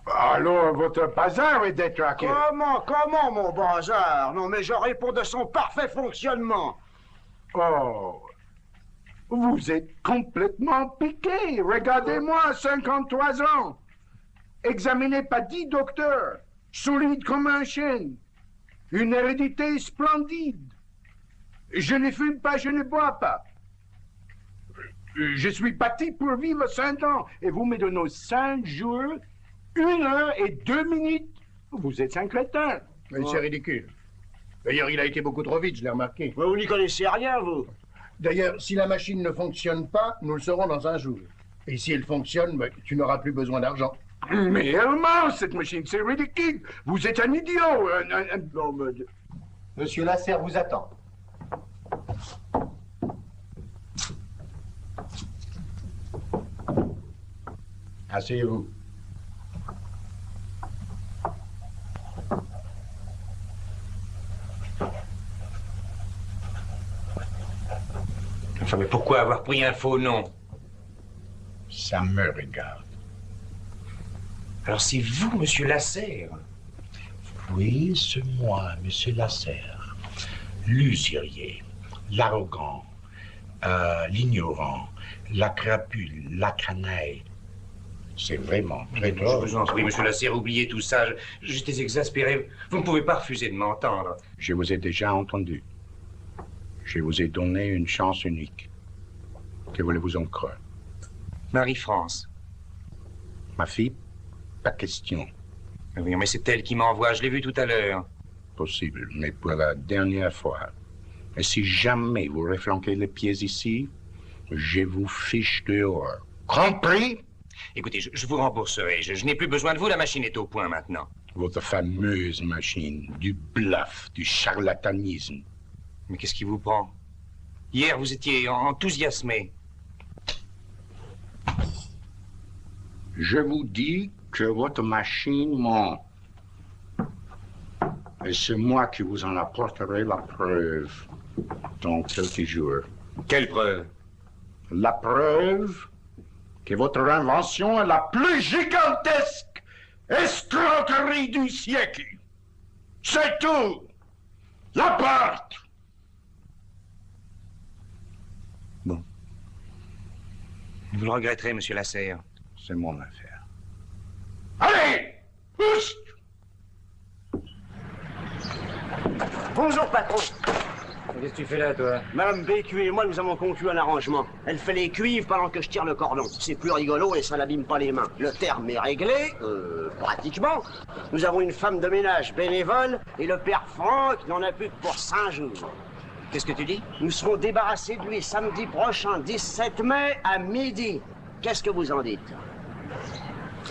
Alors, votre bazar est détraqué. Comment, mon bazar? Non, mais je réponds de son parfait fonctionnement. Oh, vous êtes complètement piqué. Regardez-moi, 53 ans. Examiné par 10 docteurs, solide comme un chêne. Une hérédité splendide. Je ne fume pas, je ne bois pas. Je suis parti pour vivre 5 ans, et vous me donnez 5 jours, 1 heure et 2 minutes. Vous êtes un crétin. Mais c'est ridicule. D'ailleurs, il a été beaucoup trop vite, je l'ai remarqué. Mais vous n'y connaissez rien, vous. D'ailleurs, si la machine ne fonctionne pas, nous le saurons dans 1 jour. Et si elle fonctionne, ben, tu n'auras plus besoin d'argent. Mais elle ment, cette machine, c'est ridicule. Vous êtes un idiot. Non, mais... Monsieur Lasserre vous attend. Asseyez-vous. Enfin, mais pourquoi avoir pris un faux nom? Ça me regarde. Alors c'est vous, monsieur Lasserre? Oui, c'est moi, monsieur Lasserre. L'usurier. l'arrogant, l'ignorant, la crapule, la canaille. C'est vraiment très drôle. Je vous en prie, monsieur Lasserre, oubliez tout ça. J'étais exaspéré. Vous ne pouvez pas refuser de m'entendre. Je vous ai déjà entendu. Je vous ai donné une chance unique. Que voulez-vous encore? Marie-France. Ma fille? Pas question. Oui, mais c'est elle qui m'envoie. Je l'ai vue tout à l'heure. Possible, mais pour la dernière fois. Et si jamais vous reflanquez les pieds ici, je vous fiche dehors. Compris? Écoutez, je vous rembourserai. Je n'ai plus besoin de vous. La machine est au point maintenant. Votre fameuse machine. Du bluff, du charlatanisme. Mais qu'est-ce qui vous prend? Hier, vous étiez enthousiasmé. Je vous dis que votre machine ment. Et c'est moi qui vous en apporterai la preuve dans quelques jours. Quelle preuve? La preuve que votre invention est la plus gigantesque escroquerie du siècle. C'est tout. La porte. Bon. Vous le regretterez, monsieur Lasserre. C'est mon affaire. Allez! Pousse! Bonjour, patron. Qu'est-ce que tu fais là, toi? Madame BQ et moi, nous avons conclu un arrangement. Elle fait les cuivres pendant que je tire le cordon. C'est plus rigolo et ça n'abîme pas les mains. Le terme est réglé, pratiquement. Nous avons une femme de ménage bénévole et le père Franck n'en a plus que pour 5 jours. Qu'est-ce que tu dis? Nous serons débarrassés de lui samedi prochain, 17 mai, à midi. Qu'est-ce que vous en dites?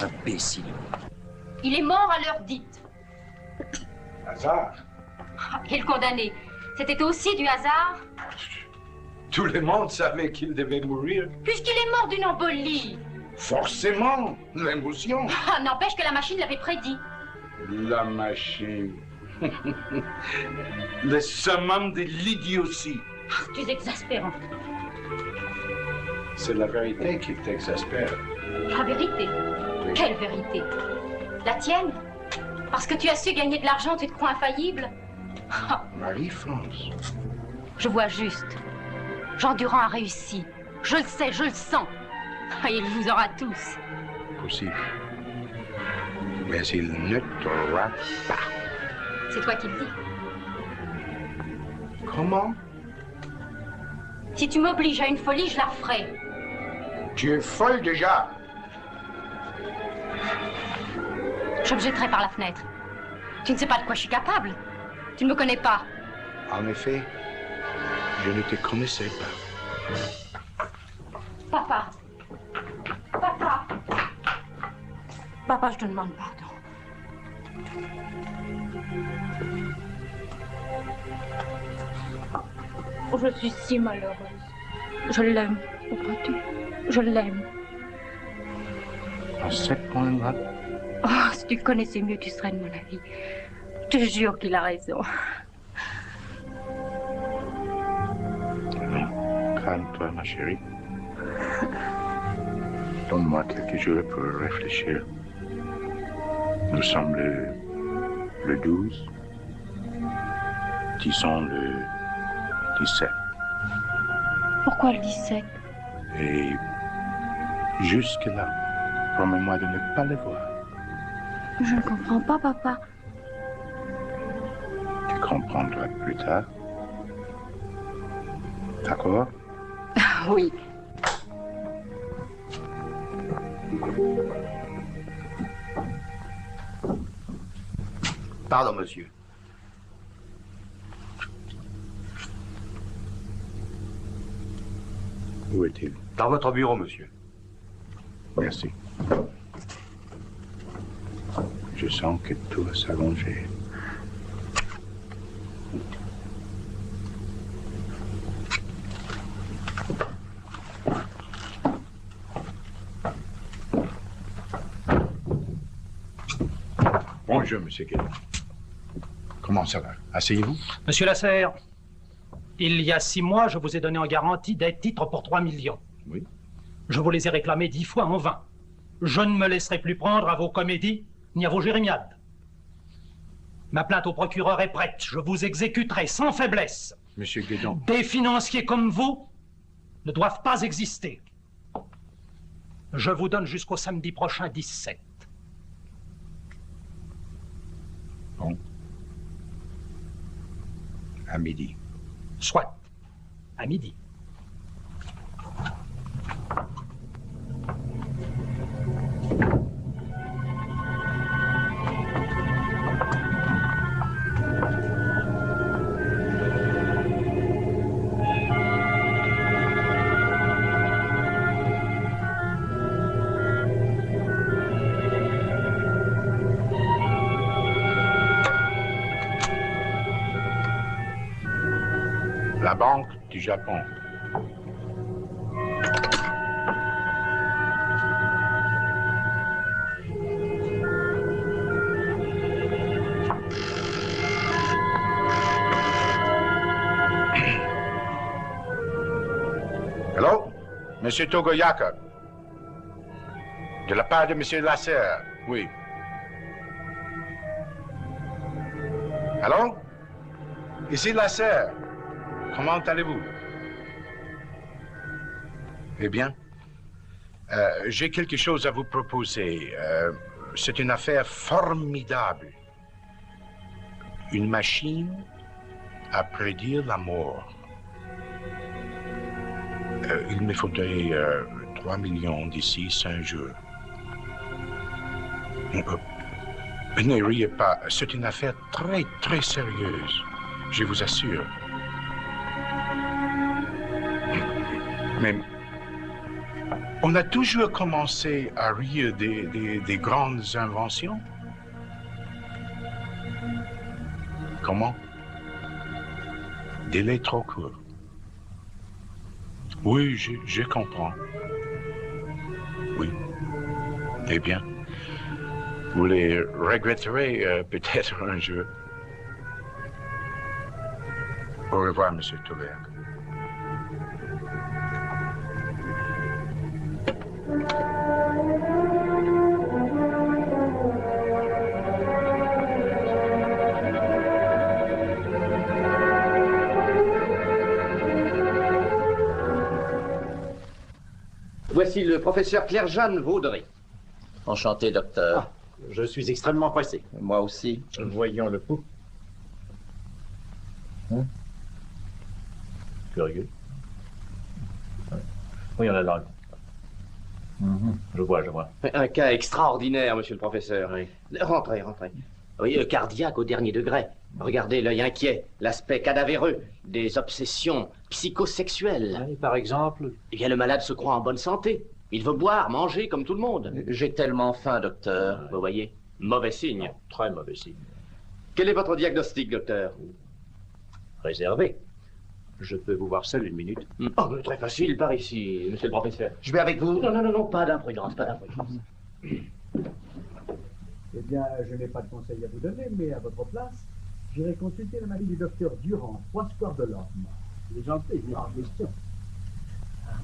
Imbécile. Il est mort à l'heure dite. Hasard? Et le condamné, c'était aussi du hasard? Tout le monde savait qu'il devait mourir. Puisqu'il est mort d'une embolie. Forcément, l'émotion. Ah, n'empêche que la machine l'avait prédit. La machine. Le summum de l'idiotie. Tu es exaspérant. C'est la vérité qui t'exaspère. La vérité? Quelle vérité? La tienne? Parce que tu as su gagner de l'argent, tu te crois infaillible? Marie-France. Je vois juste. Jean Durand a réussi. Je le sais, je le sens. Il vous aura tous. Possible. Mais il ne t'aura pas. C'est toi qui le dis. Comment? Si tu m'obliges à une folie, je la ferai. Tu es folle déjà. Je me jetterai par la fenêtre. Tu ne sais pas de quoi je suis capable. Tu ne me connais pas. En effet, je ne te connaissais pas. Papa. Papa. Papa, je te demande pardon. Je suis si malheureuse. Je l'aime, comprends-tu? Je l'aime. À ce point-là? Oh, si tu connaissais mieux, tu serais de mon avis. Je te jure qu'il a raison. Non, calme-toi, ma chérie. Donne-moi quelques jours pour réfléchir. Nous sommes le 12. Disons le 17. Pourquoi le 17? Et jusque-là, promets-moi de ne pas le voir. Je ne comprends pas, papa. Tu comprendras plus tard. D'accord? Oui. Pardon, monsieur. Où est-il? Dans votre bureau, monsieur. Merci. Je sens que tout va s'allonger. Bonjour, monsieur Guédon. Comment ça va? Asseyez-vous. Monsieur Lasserre, il y a 6 mois, je vous ai donné en garantie des titres pour 3 millions. Oui. Je vous les ai réclamés 10 fois en vain. Je ne me laisserai plus prendre à vos comédies ni à vos jérémiades. Ma plainte au procureur est prête. Je vous exécuterai sans faiblesse. Monsieur Guédon. Des financiers comme vous ne doivent pas exister. Je vous donne jusqu'au samedi prochain 17. Bon. À midi. Soit. À midi. La Banque du Japon. Hello? Monsieur Togoyaka. De la part de Monsieur Lasserre, oui. Allô? Ici Lasserre. Comment allez-vous? Eh bien, j'ai quelque chose à vous proposer. C'est une affaire formidable. Une machine à prédire la mort. Il me faudrait 3 millions d'ici 5 jours. Ne riez pas, c'est une affaire très, très sérieuse, je vous assure. Mais on a toujours commencé à rire des grandes inventions. Comment? Délai trop court. Oui, je comprends. Oui. Eh bien, vous les regretterez peut-être un jour. Au revoir, Monsieur Taubert. Voici le professeur Claire-Jeanne Vaudry. Enchanté, docteur. Ah, je suis extrêmement pressé. Moi aussi. Voyons le pouls. Curieux. Oui, on a langue. Je vois. Un cas extraordinaire, monsieur le professeur. Oui. Rentrez. Oui, cardiaque au dernier degré. Regardez l'œil inquiet, l'aspect cadavéreux, des obsessions psychosexuelles. Oui, par exemple? Eh bien, le malade se croit en bonne santé. Il veut boire, manger comme tout le monde. J'ai tellement faim, docteur. Vous voyez, mauvais signe. Très mauvais signe. Quel est votre diagnostic, docteur? Réservé. Je peux vous voir seul une minute? Oh, mais très facile, par ici, monsieur le professeur. Je vais avec vous. Non, pas d'imprudence. Eh bien, je n'ai pas de conseil à vous donner, mais à votre place, j'irai consulter le mari du docteur Durand, 3 square de l'Orme. Les gens venir en question.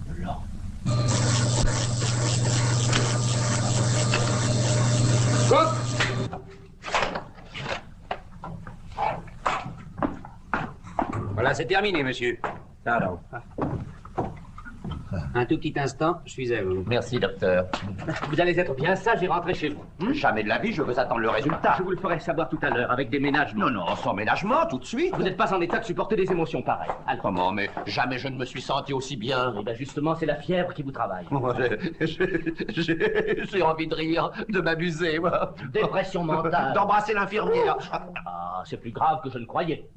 De l'Orme. Voilà, c'est terminé, monsieur. Pardon. Un tout petit instant, je suis à vous. Merci, docteur. Vous allez être bien sage et rentrer chez vous. Jamais de la vie, je veux attendre le résultat. Je vous le ferai savoir tout à l'heure, avec des ménagements. Non, sans ménagement, tout de suite. Vous n'êtes pas en état de supporter des émotions pareilles. Alors. Comment? Mais jamais je ne me suis senti aussi bien. Eh bien, justement, c'est la fièvre qui vous travaille. J'ai envie de rire, de m'amuser, moi. Dépression mentale. D'embrasser l'infirmière. Ah, c'est plus grave que je ne croyais.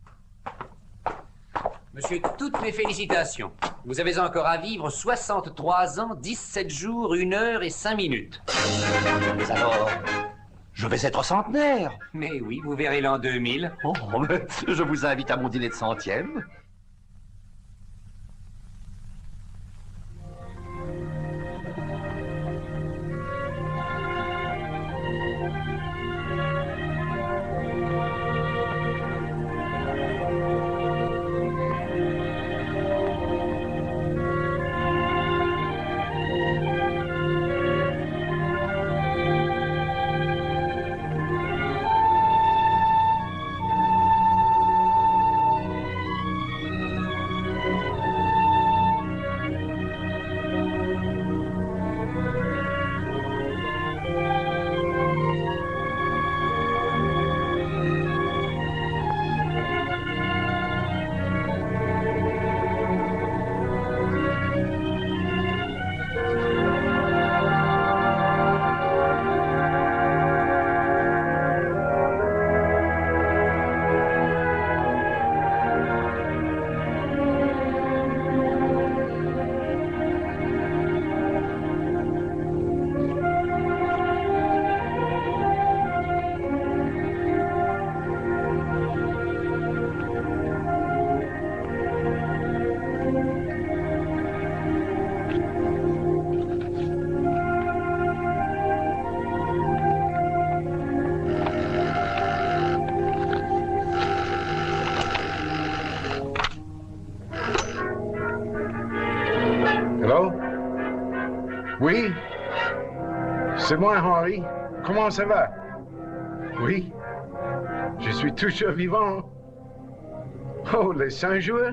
Monsieur, toutes mes félicitations. Vous avez encore à vivre 63 ans, 17 jours, 1 heure et 5 minutes. Mais alors, je vais être centenaire. Mais oui, vous verrez l'an 2000. Oh, mais je vous invite à mon dîner de 100e. C'est moi, Henri. Comment ça va? Oui, je suis toujours vivant. Oh, les 5 jours?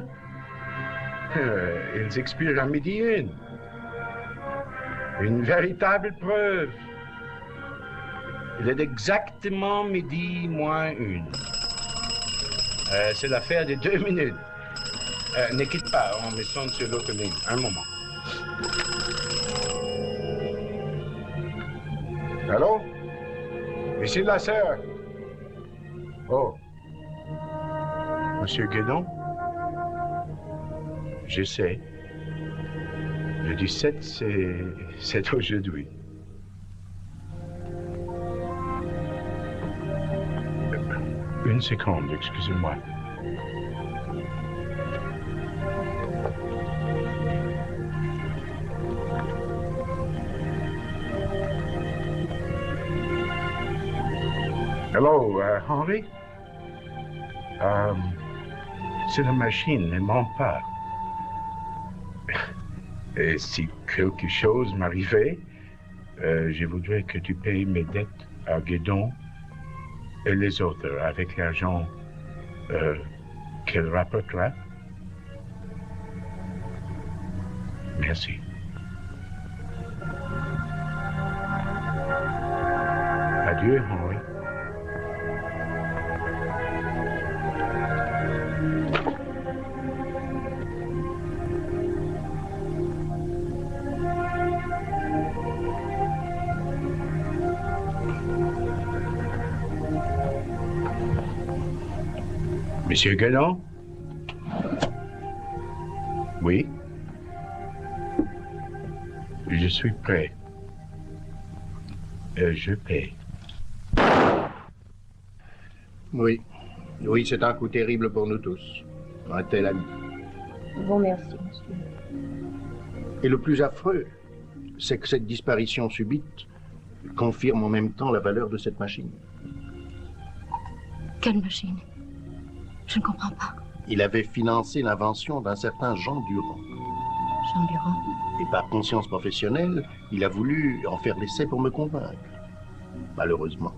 Ils expirent à midi une. Une véritable preuve. Il est exactement midi moins 1. C'est l'affaire de 2 minutes. Ne quitte pas, on me sonne sur l'autre ligne. Un moment. Allô? Ici la sœur. Oh. Monsieur Guédon? Je sais. Le 17, c'est aujourd'hui. Une seconde, excusez-moi. Hello, Henri? C'est la machine, ne ment pas. Et si quelque chose m'arrivait, je voudrais que tu payes mes dettes à Guédon et les autres avec l'argent qu'elle rapportera. Merci. Adieu, Henri. Monsieur Guédon? Oui? Je suis prêt. Je paie. Oui. Oui, c'est un coup terrible pour nous tous. Un tel ami. Bon, merci, monsieur. Et le plus affreux, c'est que cette disparition subite confirme en même temps la valeur de cette machine. Quelle machine? Je ne comprends pas. Il avait financé l'invention d'un certain Jean Durand. Jean Durand? Et par conscience professionnelle, il a voulu en faire l'essai pour me convaincre. Malheureusement.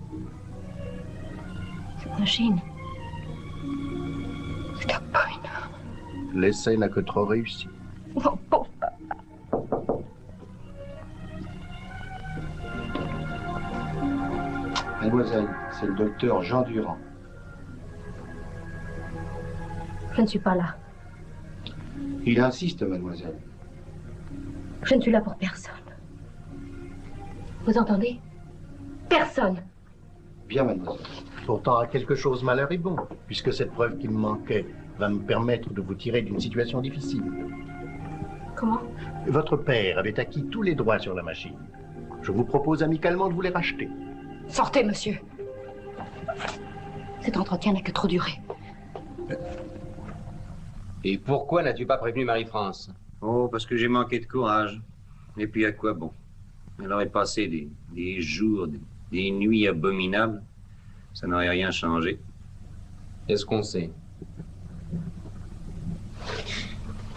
Cette machine, c'est abominable. L'essai n'a que trop réussi. Mon pauvre papa. Mademoiselle, c'est le docteur Jean Durand. Je ne suis pas là. Il insiste, mademoiselle. Je ne suis là pour personne. Vous entendez? Personne. Bien, mademoiselle. Pourtant, à quelque chose malheur est bon, puisque cette preuve qui me manquait va me permettre de vous tirer d'une situation difficile. Comment? Votre père avait acquis tous les droits sur la machine. Je vous propose amicalement de vous les racheter. Sortez, monsieur. Cet entretien n'a que trop duré. Et pourquoi n'as-tu pas prévenu Marie-France? Oh, parce que j'ai manqué de courage. Et puis à quoi bon? Elle aurait passé des jours, des nuits abominables. Ça n'aurait rien changé. Est-ce qu'on sait?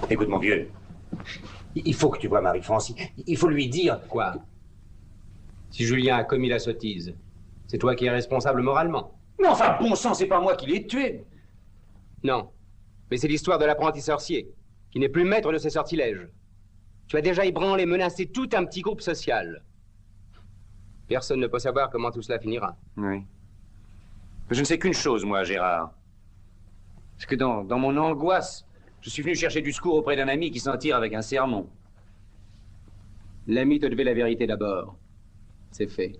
Écoute, mon vieux, il faut que tu vois Marie-France. Il faut lui dire... Quoi? Si Julien a commis la sottise, c'est toi qui es responsable moralement. Mais enfin, bon sang, c'est pas moi qui l'ai tué. Non. Mais c'est l'histoire de l'apprenti sorcier, qui n'est plus maître de ses sortilèges. Tu as déjà ébranlé, menacé tout un petit groupe social. Personne ne peut savoir comment tout cela finira. Oui. Je ne sais qu'une chose, moi, Gérard. C'est que dans mon angoisse, je suis venu chercher du secours auprès d'un ami qui s'en tire avec un sermon. L'ami te devait la vérité d'abord. C'est fait.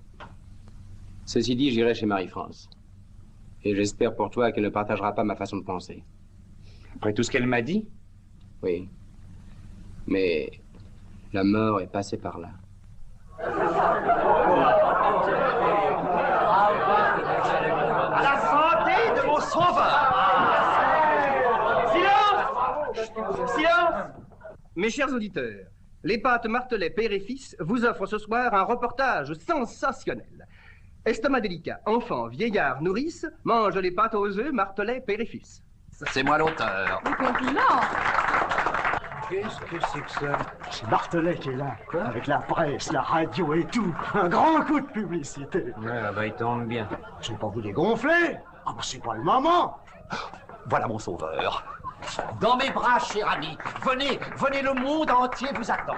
Ceci dit, j'irai chez Marie-France. Et j'espère pour toi qu'elle ne partagera pas ma façon de penser. Après tout ce qu'elle m'a dit? Oui. Mais la mort est passée par là. À la santé de mon sauveur! Silence! Silence! Mes chers auditeurs, les pâtes Martelet Père et Fils vous offrent ce soir un reportage sensationnel. Estomac délicat, enfants, vieillards, nourrices mangent les pâtes aux œufs Martelet Père et Fils. C'est moi l'auteur. Compliment. Qu'est-ce que c'est que ça? C'est Martelet qui est là. Quoi? Avec la presse, la radio et tout. Un grand coup de publicité. Ouais, bah il tombe bien. Je n'ai pas vous dégonfler. Ah bah c'est pas le moment. Voilà mon sauveur. Dans mes bras, cher ami. Venez, venez, le monde entier vous attend.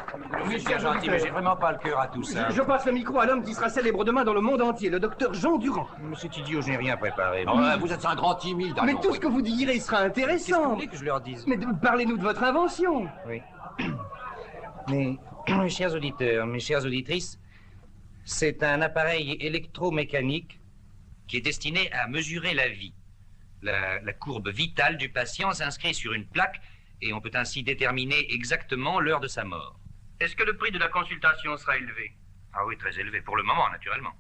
Oui, c'est gentil, mais j'ai vraiment pas le cœur à tout ça. Je passe le micro à l'homme qui sera célèbre demain dans le monde entier, le docteur Jean Durand. Mais c'est idiot, je n'ai rien préparé. Vous êtes un grand timide. Mais tout ce que vous direz sera intéressant. Qu'est-ce que vous voulez que je leur dise? Mais parlez-nous de votre invention. Oui. Mais, mes chers auditeurs, mes chères auditrices, c'est un appareil électromécanique qui est destiné à mesurer la vie. La courbe vitale du patient s'inscrit sur une plaque et on peut ainsi déterminer exactement l'heure de sa mort. Est-ce que le prix de la consultation sera élevé? Ah oui, très élevé, pour le moment, naturellement.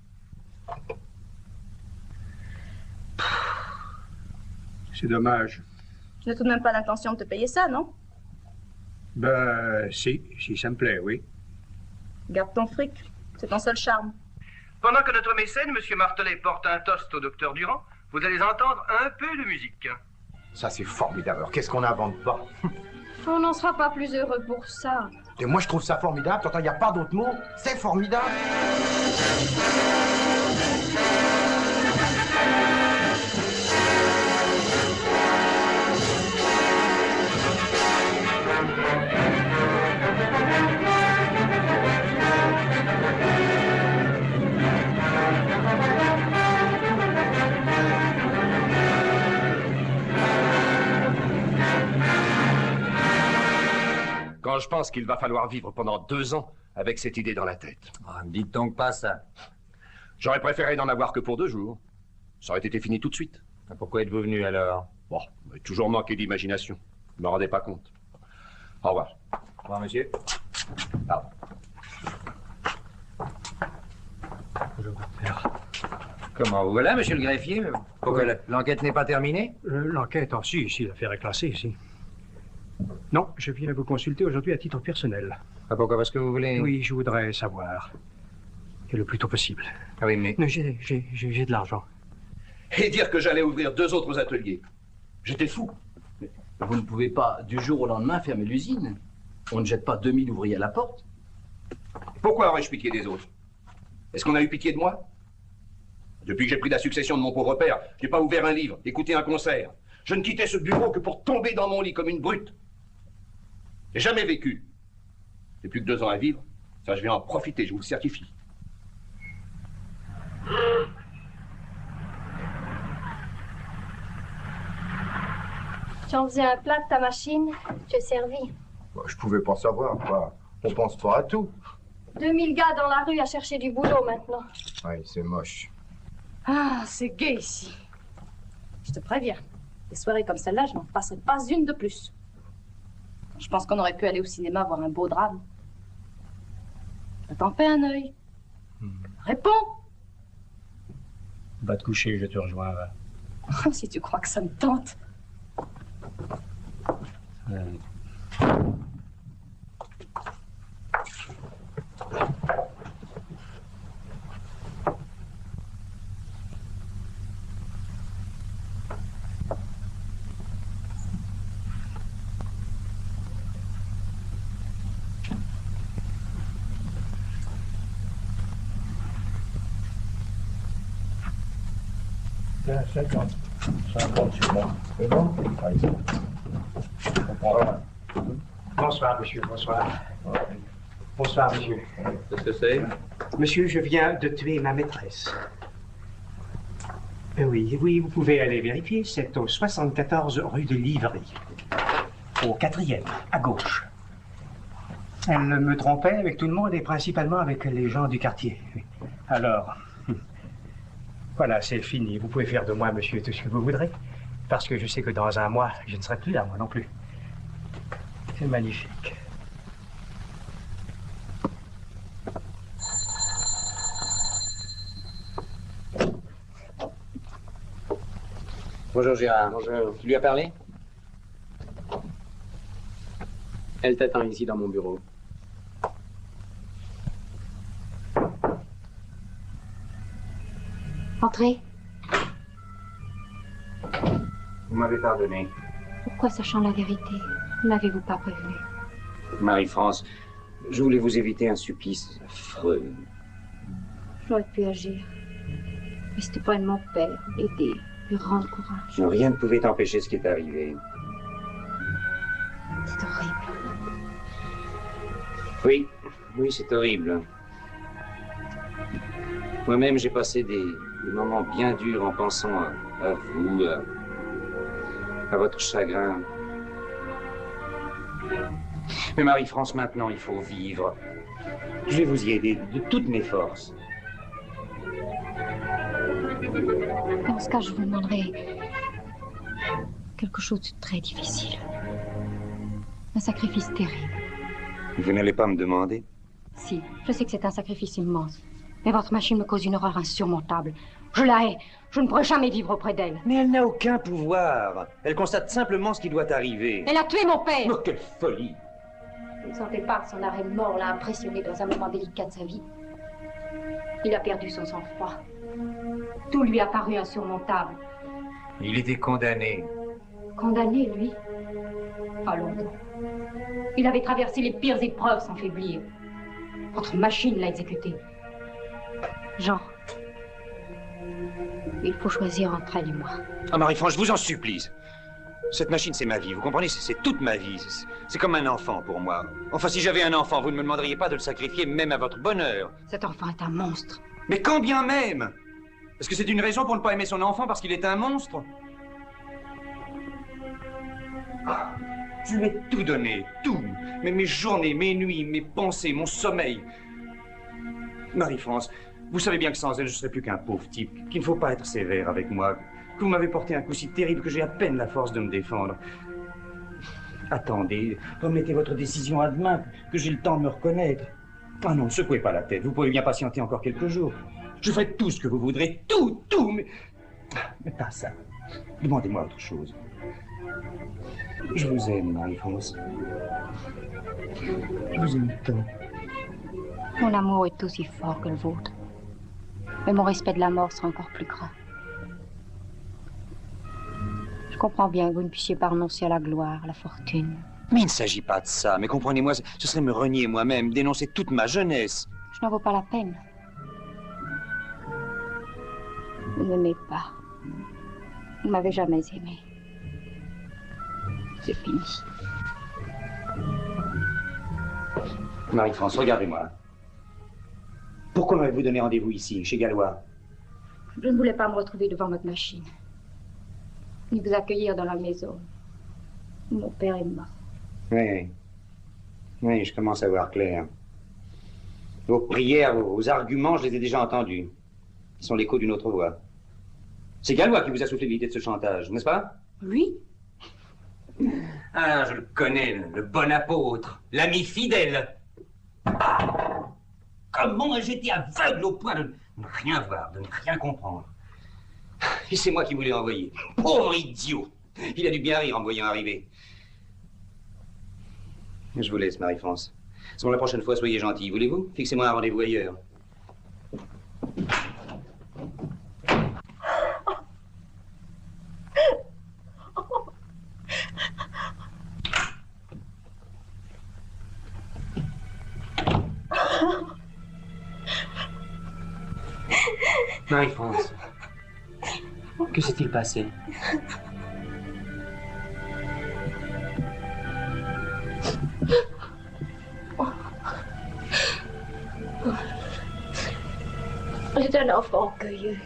C'est dommage. Tu n'as tout de même pas l'intention de te payer ça, non? Ben, si ça me plaît, oui. Garde ton fric, c'est ton seul charme. Pendant que notre mécène, M. Martelet, porte un toast au docteur Durand, vous allez entendre un peu de musique. Ça, c'est formidable. Alors, qu'est-ce qu'on n'invente pas? On n'en sera pas plus heureux pour ça. Et moi, je trouve ça formidable. Pourtant, il n'y a pas d'autre mot. C'est formidable. Quand je pense qu'il va falloir vivre pendant 2 ans avec cette idée dans la tête. Ah, ne dites donc pas ça. J'aurais préféré n'en avoir que pour 2 jours. Ça aurait été fini tout de suite. Pourquoi êtes-vous venu alors? Bon, toujours manqué d'imagination. Je ne me rendais pas compte. Au revoir. Au revoir, monsieur. Pardon. Comment, vous voilà, monsieur le greffier? Pourquoi l'enquête n'est pas terminée? L'enquête, si, l'affaire est classée, si. Non, je viens vous consulter aujourd'hui à titre personnel. Ah, pourquoi? Parce que vous voulez... Oui, je voudrais savoir. Et le plus tôt possible. Ah oui, mais... J'ai de l'argent. Et dire que j'allais ouvrir 2 autres ateliers. J'étais fou. Mais vous ne pouvez pas, du jour au lendemain, fermer l'usine. On ne jette pas 2000 ouvriers à la porte. Pourquoi aurais-je pitié des autres? Est-ce qu'on a eu pitié de moi? Depuis que j'ai pris la succession de mon pauvre père, je n'ai pas ouvert un livre, écouté un concert. Je ne quittais ce bureau que pour tomber dans mon lit comme une brute. J'ai jamais vécu. J'ai plus que 2 ans à vivre. Ça, je vais en profiter, je vous le certifie. Tu en faisais un plat de ta machine, tu es servi. Bon, je pouvais pas savoir, quoi. On pense pas à tout. 2000 gars dans la rue à chercher du boulot maintenant. Oui, c'est moche. Ah, c'est gai ici. Je te préviens, des soirées comme celle-là, je n'en passerai pas une de plus. Je pense qu'on aurait pu aller au cinéma voir un beau drame. Je t'en fais un œil. Réponds! Va te coucher, je te rejoins. Si tu crois que ça me tente. Tiens, 50. 50 sur moi. C'est bon? Allez, je comprends rien. Bonsoir, monsieur, bonsoir. Bonsoir, monsieur. Qu'est-ce que c'est? Monsieur, je viens de tuer ma maîtresse. Oui, vous pouvez aller vérifier. C'est au 74 rue de Livry. Au 4e, à gauche. Elle me trompait avec tout le monde et principalement avec les gens du quartier. Alors, voilà, c'est fini. Vous pouvez faire de moi, monsieur, tout ce que vous voudrez. Parce que je sais que dans un mois, je ne serai plus là, moi non plus. C'est magnifique. Bonjour Gérard. Bonjour. Tu lui as parlé? Elle t'attend ici dans mon bureau. Entrez. Vous m'avez pardonné. Pourquoi, sachant la vérité, ne m'avez-vous pas prévenu? Marie-France, je voulais vous éviter un supplice affreux. J'aurais pu agir. Mais c'était pas de mon père, l'aider, lui rendre courage. Non, rien ne pouvait empêcher ce qui est arrivé. C'est horrible. Oui, oui, c'est horrible. Moi-même, j'ai passé des moments bien durs en pensant à vous, à votre chagrin. Mais Marie-France, maintenant, il faut vivre. Je vais vous y aider de toutes mes forces. Dans ce cas, je vous demanderai quelque chose de très difficile. Un sacrifice terrible. Vous n'allez pas me demander? Si, je sais que c'est un sacrifice immense. Mais votre machine me cause une horreur insurmontable. Je la hais. Je ne pourrai jamais vivre auprès d'elle. Mais elle n'a aucun pouvoir. Elle constate simplement ce qui doit arriver. Elle a tué mon père. Oh, quelle folie! Vous ne sentez pas que son arrêt de mort l'a impressionné dans un moment délicat de sa vie? Il a perdu son sang-froid. Tout lui a paru insurmontable. Il était condamné. Condamné, lui? Pas longtemps. Il avait traversé les pires épreuves sans faiblir. Votre machine l'a exécuté. Jean, il faut choisir entre elle et moi. Ah, Marie-France, je vous en supplie. Cette machine, c'est ma vie, vous comprenez? C'est toute ma vie. C'est comme un enfant pour moi. Enfin, si j'avais un enfant, vous ne me demanderiez pas de le sacrifier même à votre bonheur. Cet enfant est un monstre. Mais quand bien même! Est-ce que c'est une raison pour ne pas aimer son enfant parce qu'il est un monstre? Ah, je lui ai tout donné, tout. Mes journées, mes nuits, mes pensées, mon sommeil. Marie-France, vous savez bien que sans elle, je serais plus qu'un pauvre type, qu'il ne faut pas être sévère avec moi, que vous m'avez porté un coup si terrible que j'ai à peine la force de me défendre. Attendez, remettez votre décision à demain, que j'ai le temps de me reconnaître. Ah non, ne secouez pas la tête, vous pouvez bien patienter encore quelques jours. Je ferai tout ce que vous voudrez, tout, mais pas ça. Demandez-moi autre chose. Je vous aime, Marie-France. Je vous aime tant. Mon amour est aussi fort que le vôtre. Mais mon respect de la mort sera encore plus grand. Je comprends bien que vous ne puissiez pas renoncer à la gloire, à la fortune. Mais il ne s'agit pas de ça. Mais comprenez-moi, ce serait me renier moi-même, dénoncer toute ma jeunesse. Je n'en vaux pas la peine. Vous ne m'aimez pas. Vous ne m'avez jamais aimé. C'est fini. Marie-France, regardez-moi. Pourquoi m'avez-vous donné rendez-vous ici, chez Gallois? Je ne voulais pas me retrouver devant votre machine. Ni vous accueillir dans la maison. Mon père est mort. Oui. Oui, je commence à voir clair. Vos prières, vos arguments, je les ai déjà entendus. Ils sont l'écho d'une autre voix. C'est Gallois qui vous a soufflé l'idée de ce chantage, n'est-ce pas? Lui? Ah, je le connais, le bon apôtre, l'ami fidèle. Comment j'étais aveugle au point de ne rien voir, de ne rien comprendre. Et c'est moi qui vous l'ai envoyé. Pauvre idiot! Il a dû bien rire en me voyant arriver. Je vous laisse, Marie-France. Sinon, la prochaine fois, soyez gentille, voulez-vous? Fixez-moi un rendez-vous ailleurs. Marie-France, que s'est-il passé? C'est un enfant orgueilleux,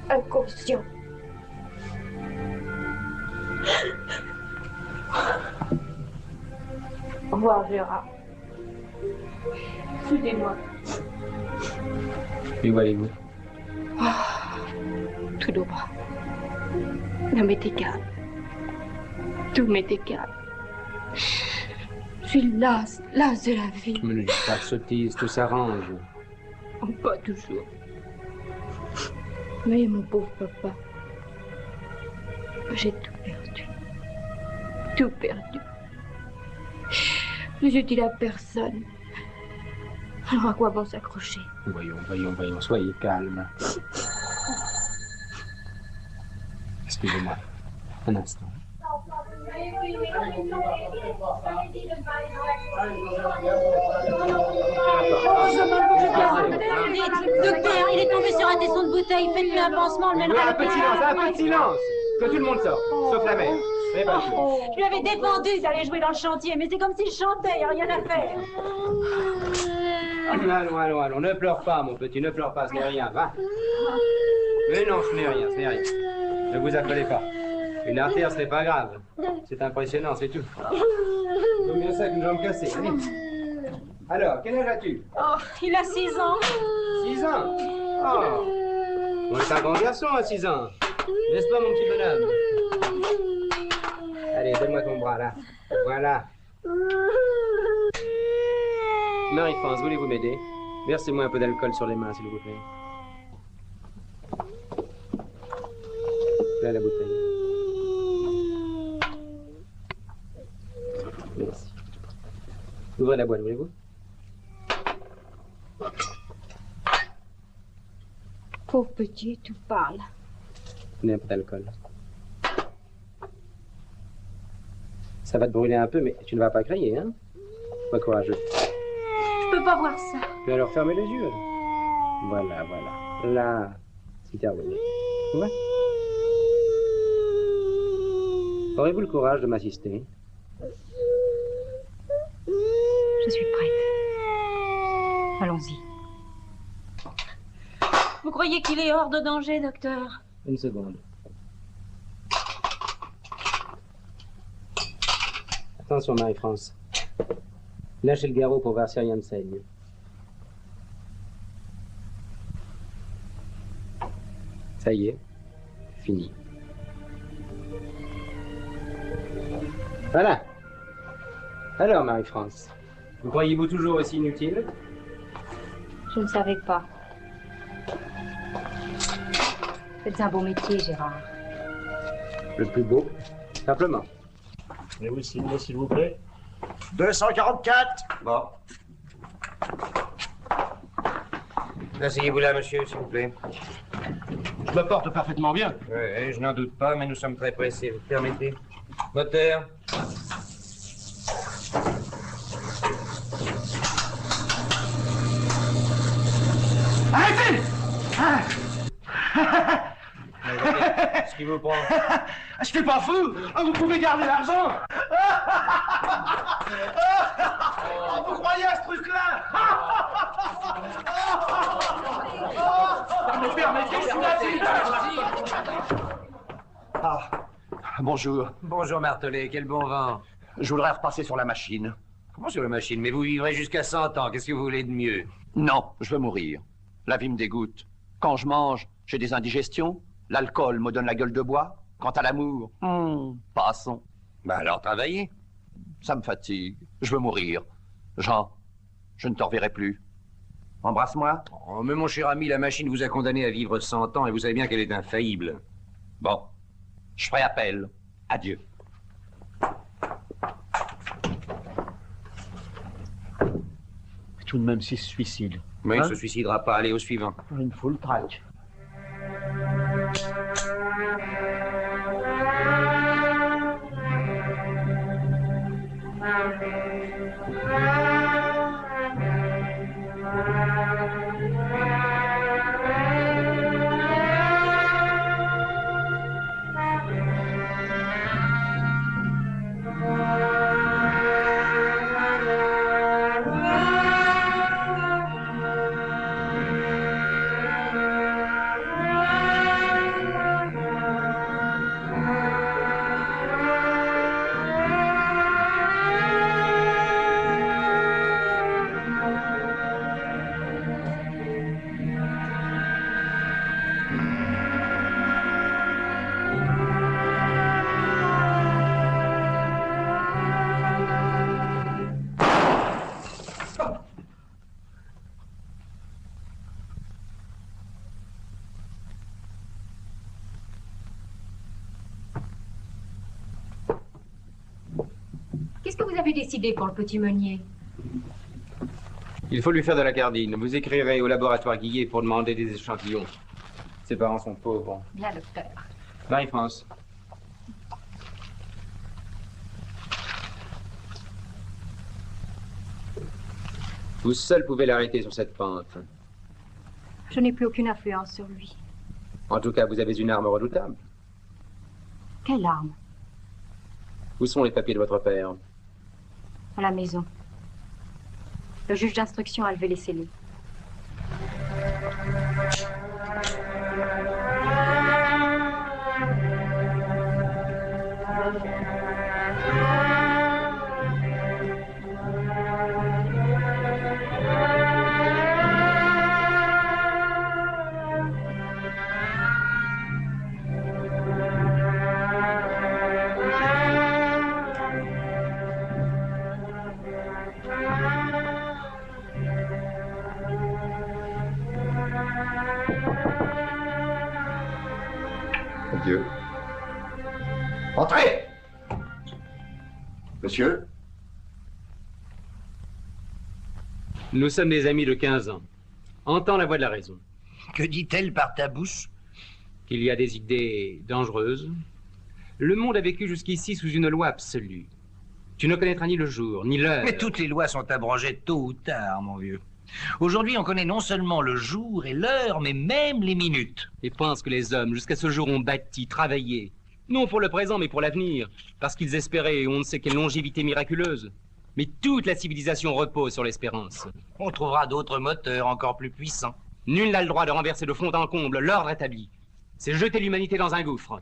inconscient. Au revoir, Gérard. Excusez-moi. Et où allez-vous? Tout droit. Ne m'était calme. Tout m'était calme. Je suis lasse de la vie. Mais ne dites pas de sottises, tout s'arrange. Oh, pas toujours. Mais mon pauvre papa, j'ai tout perdu. Tout perdu. Je suis utile à personne. Alors à quoi bon s'accrocher? Voyons, soyez calme. Excusez-moi. Un instant. Docteur, il est tombé sur un tesson de bouteille. Faites-lui un pansement, on le mènera Un peu de silence. Que tout le monde sorte, sauf la mère. Je lui avais défendu d'aller jouer dans le chantier, mais c'est comme s'il chantait, il n'y a rien à faire. Allons, ne pleure pas, mon petit, ne pleure pas, ce n'est rien, va. Mais non, ce n'est rien. Ne vous affolez pas. Une artère, ce n'est pas grave. C'est impressionnant, c'est tout. Vaut mieux ça qu'une jambe cassée, allez. Alors, quel âge as-tu? Oh, il a 6 ans. 6 ans? Oh, on est un grand garçon à 6 ans. N'est-ce pas, mon petit bonhomme? Allez, donne-moi ton bras, là. Voilà. Marie-France, voulez-vous m'aider? Versez-moi un peu d'alcool sur les mains, s'il vous plaît. Là, la bouteille. Merci. Ouvrez la boîte, voulez-vous? Pauvre petit, tout pâle. Tenez un peu d'alcool. Ça va te brûler un peu, mais tu ne vas pas crier, hein? Sois courageux. Je peux pas voir ça. Mais alors fermez les yeux. Voilà. Là, c'est terminé. Ouais. Aurez-vous le courage de m'assister? Je suis prête. Allons-y. Vous croyez qu'il est hors de danger, docteur? Une seconde. Attention, Marie-France. Lâchez le garrot pour voir si rien ne saigne. Ça y est, fini. Voilà. Alors, Marie-France, vous croyez-vous toujours aussi inutile? Je ne savais pas. Faites un beau métier, Gérard. Le plus beau, simplement. Et vous signez, s'il vous plaît. 244. Bon. Asseyez-vous là, monsieur, s'il vous plaît. Je me porte parfaitement bien. Oui, je n'en doute pas, mais nous sommes très pressés. Vous permettez? Moteur. Arrêtez! Ce qui vous prend? Je suis pas fou! Vous pouvez garder l'argent! Vous croyez à ce truc-là? Permettez, je suis là-dessus! Bonjour. Bonjour, Martelet, quel bon vent. Je voudrais repasser sur la machine. Comment sur la machine? Mais vous vivrez jusqu'à 100 ans, qu'est-ce que vous voulez de mieux? Non, je veux mourir. La vie me dégoûte. Quand je mange, j'ai des indigestions. L'alcool me donne la gueule de bois. Quant à l'amour, passons. Ben alors, travaillez. Ça me fatigue. Je veux mourir. Jean, je ne te reverrai plus. Embrasse-moi. Oh, mais mon cher ami, la machine vous a condamné à vivre 100 ans et vous savez bien qu'elle est infaillible. Bon, je ferai appel. Adieu. Tout de même 6 suicides. Mais il ne se suicidera pas. Allez, au suivant. Une full track. Qu'est-ce que vous avez décidé pour le petit meunier? Il faut lui faire de la cardine. Vous écrirez au laboratoire Guillet pour demander des échantillons. Ses parents sont pauvres. Bien, docteur. Marie-France. Vous seul pouvez l'arrêter sur cette pente. Je n'ai plus aucune influence sur lui. En tout cas, vous avez une arme redoutable. Quelle arme? Où sont les papiers de votre père? À la maison. Le juge d'instruction a levé les scellés. Adieu. Entrez! Monsieur? Nous sommes des amis de 15 ans. Entends la voix de la raison. Que dit-elle par ta bouche? Qu'il y a des idées dangereuses. Le monde a vécu jusqu'ici sous une loi absolue. Tu ne connaîtras ni le jour, ni l'heure. Mais toutes les lois sont abrogées tôt ou tard, mon vieux. Aujourd'hui, on connaît non seulement le jour et l'heure, mais même les minutes. Et pense que les hommes, jusqu'à ce jour, ont bâti, travaillé. Non pour le présent, mais pour l'avenir. Parce qu'ils espéraient on ne sait quelle longévité miraculeuse. Mais toute la civilisation repose sur l'espérance. On trouvera d'autres moteurs encore plus puissants. Nul n'a le droit de renverser de fond en comble l'ordre établi. C'est jeter l'humanité dans un gouffre.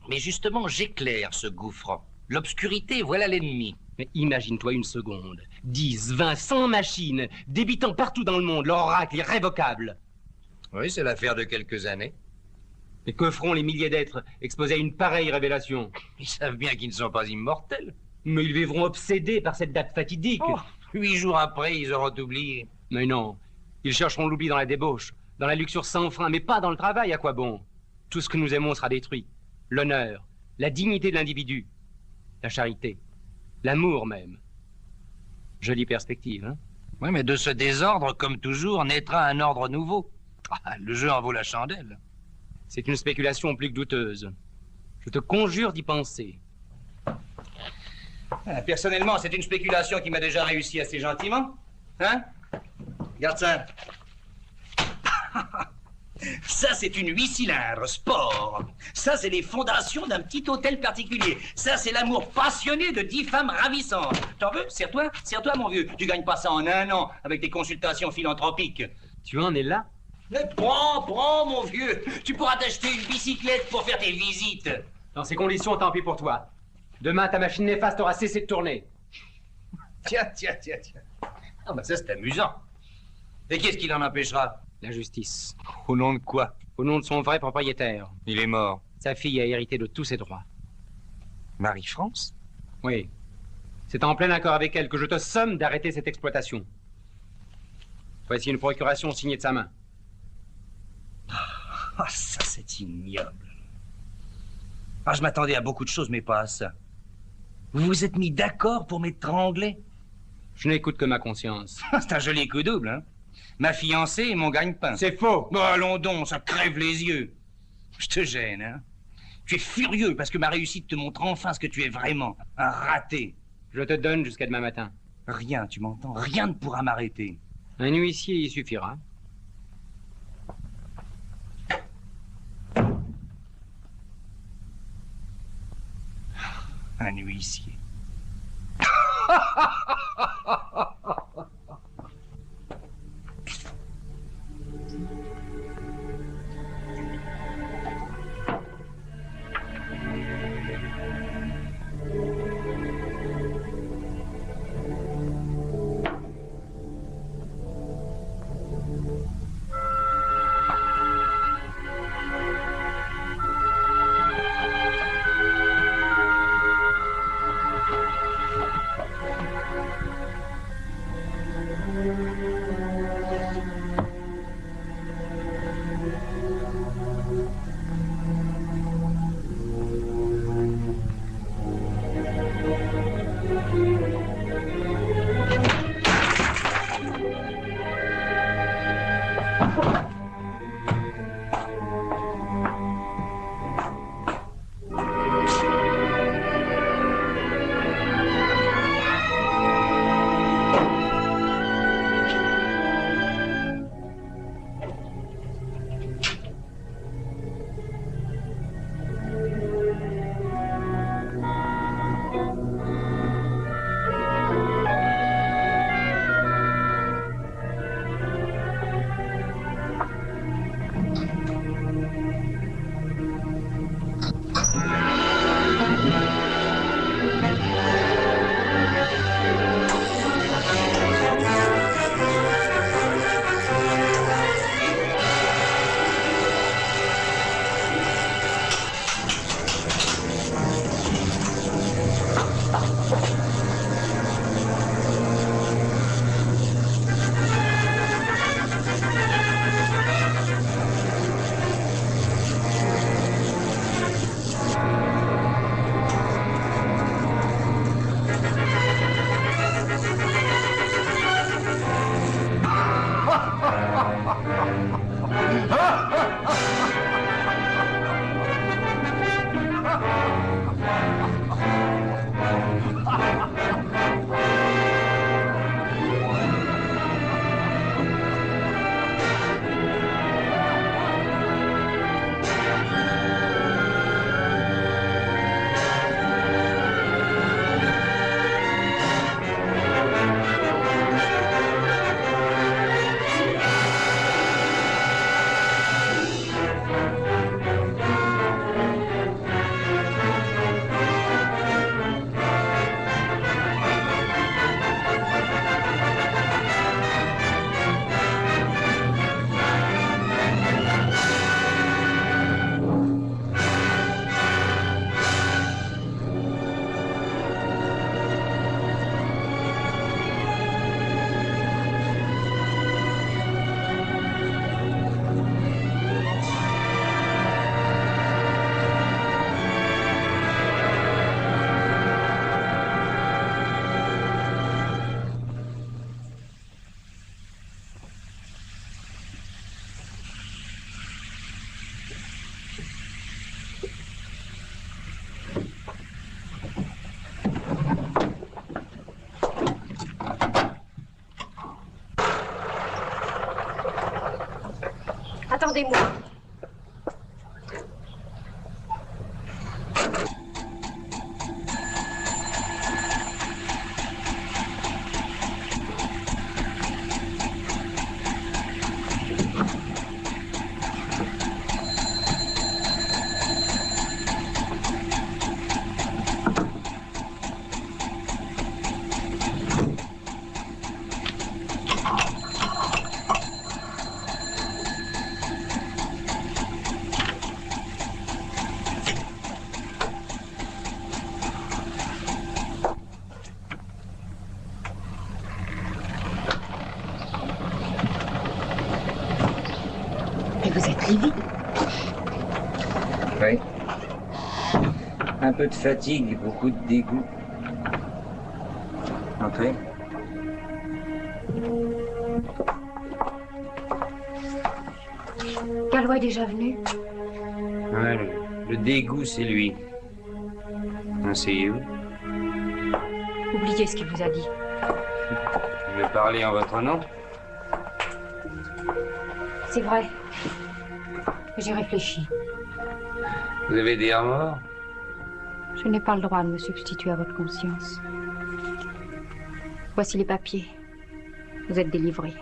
Mais justement, j'éclaire ce gouffre. L'obscurité, voilà l'ennemi. Mais imagine-toi une seconde. 10, 20, 100 machines, débitant partout dans le monde l'oracle irrévocable. Oui, c'est l'affaire de quelques années. Et que feront les milliers d'êtres exposés à une pareille révélation? Ils savent bien qu'ils ne sont pas immortels. Mais ils vivront obsédés par cette date fatidique. Oh, 8 jours après, ils auront oublié. Mais non, ils chercheront l'oubli dans la débauche, dans la luxure sans frein, mais pas dans le travail, à quoi bon? Tout ce que nous aimons sera détruit. L'honneur, la dignité de l'individu, la charité, l'amour même. Jolie perspective, hein? Oui, mais de ce désordre, comme toujours, naîtra un ordre nouveau. Ah, le jeu en vaut la chandelle. C'est une spéculation plus que douteuse. Je te conjure d'y penser. Personnellement, c'est une spéculation qui m'a déjà réussi assez gentiment. Hein? Regarde ça. Ça, c'est une 8 cylindres, sport. Ça, c'est les fondations d'un petit hôtel particulier. Ça, c'est l'amour passionné de 10 femmes ravissantes. T'en veux? Serre-toi, mon vieux. Tu gagnes pas ça en un an avec des consultations philanthropiques. Tu en es là? Mais prends, mon vieux. Tu pourras t'acheter une bicyclette pour faire tes visites. Dans ces conditions, tant pis pour toi. Demain, ta machine néfaste aura cessé de tourner. Tiens. Ah bah ça, c'est amusant. Et qu'est-ce qui l'en empêchera? La justice. Au nom de quoi? Au nom de son vrai propriétaire. Il est mort. Sa fille a hérité de tous ses droits. Marie-France? Oui. C'est en plein accord avec elle que je te somme d'arrêter cette exploitation. Voici une procuration signée de sa main. Ah, ça, c'est ignoble. Ah, je m'attendais à beaucoup de choses, mais pas à ça. Vous vous êtes mis d'accord pour m'étrangler? Je n'écoute que ma conscience. C'est un joli coup double, hein? Ma fiancée et mon gagne-pain. C'est faux. Bon, allons donc, ça crève les yeux. Je te gêne, hein? Tu es furieux parce que ma réussite te montre enfin ce que tu es vraiment. Un raté. Je te donne jusqu'à demain matin. Rien, tu m'entends? Rien ne pourra m'arrêter. Un huissier y suffira. Un huissier. Regardez-moi. Vous êtes livide. Oui. Un peu de fatigue, beaucoup de dégoût. Entrez. Gallois est déjà venu. Ouais, le dégoût, c'est lui. Asseyez-vous. Oubliez ce qu'il vous a dit. Je vais parler en votre nom. C'est vrai. J'ai réfléchi. Vous avez des remords? Je n'ai pas le droit de me substituer à votre conscience. Voici les papiers. Vous êtes délivré.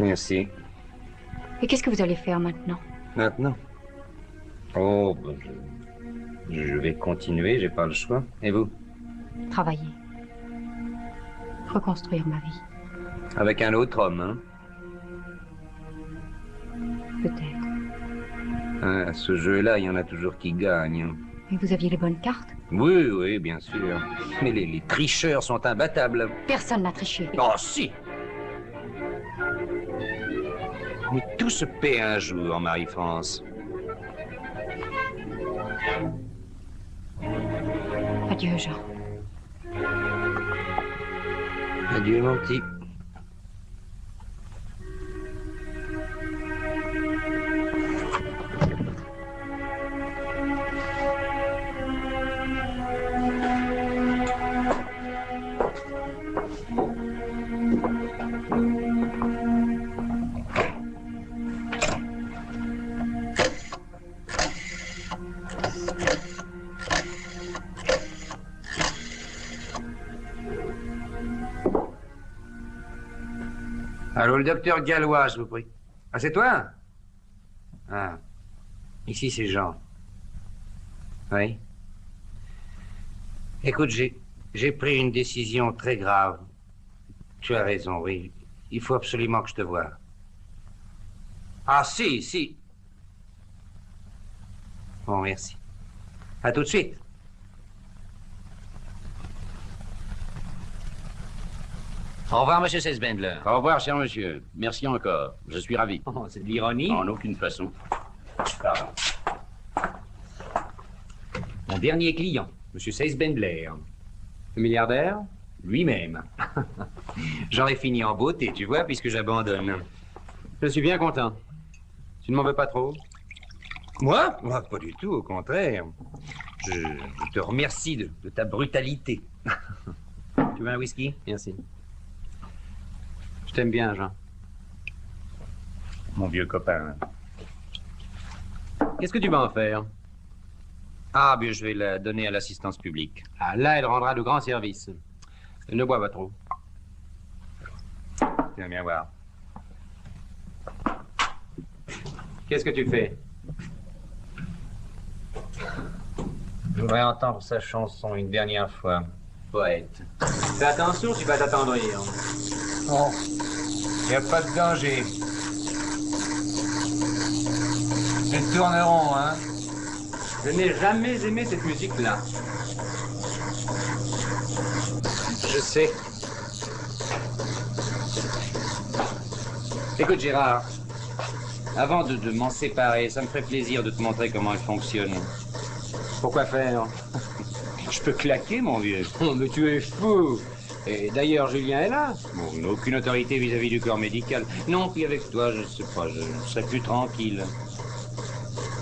Merci. Et qu'est-ce que vous allez faire maintenant? Maintenant? Oh, ben, je vais continuer, j'ai pas le choix. Et vous? Travailler. Reconstruire ma vie. Avec un autre homme, hein? Peut-être. À ce jeu-là, il y en a toujours qui gagnent. Mais vous aviez les bonnes cartes? Oui, oui, bien sûr. Mais les tricheurs sont imbattables. Personne n'a triché. Oh, si! Mais tout se paie un jour, Marie-France. Adieu, Jean. Adieu, mon petit. Allô, le docteur Gallois, je vous prie. Ah, c'est toi? Ah. Ici, c'est Jean. Oui. Écoute, j'ai pris une décision très grave. Tu as raison, oui. Il faut absolument que je te voie. Ah, si, si. Bon, merci. À tout de suite. Au revoir, monsieur Sesbendler. Au revoir, cher monsieur. Merci encore. Je suis ravi. Oh, c'est de l'ironie. En aucune façon. Pardon. Mon dernier client, monsieur Sesbendler. Le milliardaire? Lui-même. J'en ai fini en beauté, tu vois, puisque j'abandonne. Je suis bien content. Tu ne m'en veux pas trop? Moi? Moi, pas du tout, au contraire. Je te remercie de ta brutalité. Tu veux un whisky? Merci. Je t'aime bien, Jean. Mon vieux copain. Qu'est-ce que tu vas en faire? Ah, bien, je vais la donner à l'assistance publique. Ah, là, elle rendra de grands services. Ne bois pas trop. Viens bien voir. Qu'est-ce que tu fais? Je voudrais entendre sa chanson une dernière fois. Poète. Fais attention, tu vas t'attendrir. Oh, il n'y a pas de danger. Ils tourneront, hein? Je n'ai jamais aimé cette musique-là. Je sais. Écoute, Gérard, avant de m'en séparer, ça me ferait plaisir de te montrer comment elle fonctionne. Pourquoi faire? Je peux claquer, mon vieux. Oh, mais tu es fou. Et d'ailleurs, Julien est là. Bon, il n'a aucune autorité vis-à-vis du corps médical. Non, puis avec toi, je sais pas, je serais plus tranquille.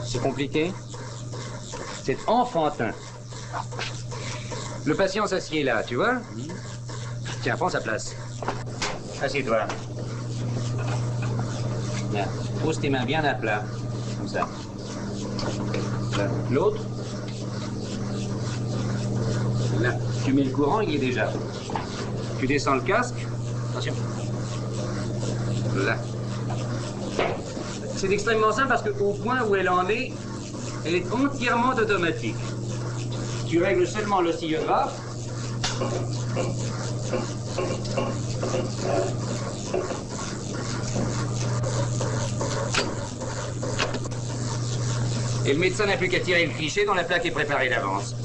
C'est compliqué? C'est enfantin. Le patient s'assied là, tu vois? Tiens, prends sa place. Assieds-toi. Bien. Pose tes mains bien à plat. Comme ça. Là. L'autre. Là. Tu mets le courant, il y est déjà. Tu descends le casque. Attention. Là. C'est extrêmement simple parce qu'au point où elle en est, elle est entièrement automatique. Tu règles seulement l'oscillographe. Et le médecin n'a plus qu'à tirer le cliché dont la plaque est préparée d'avance.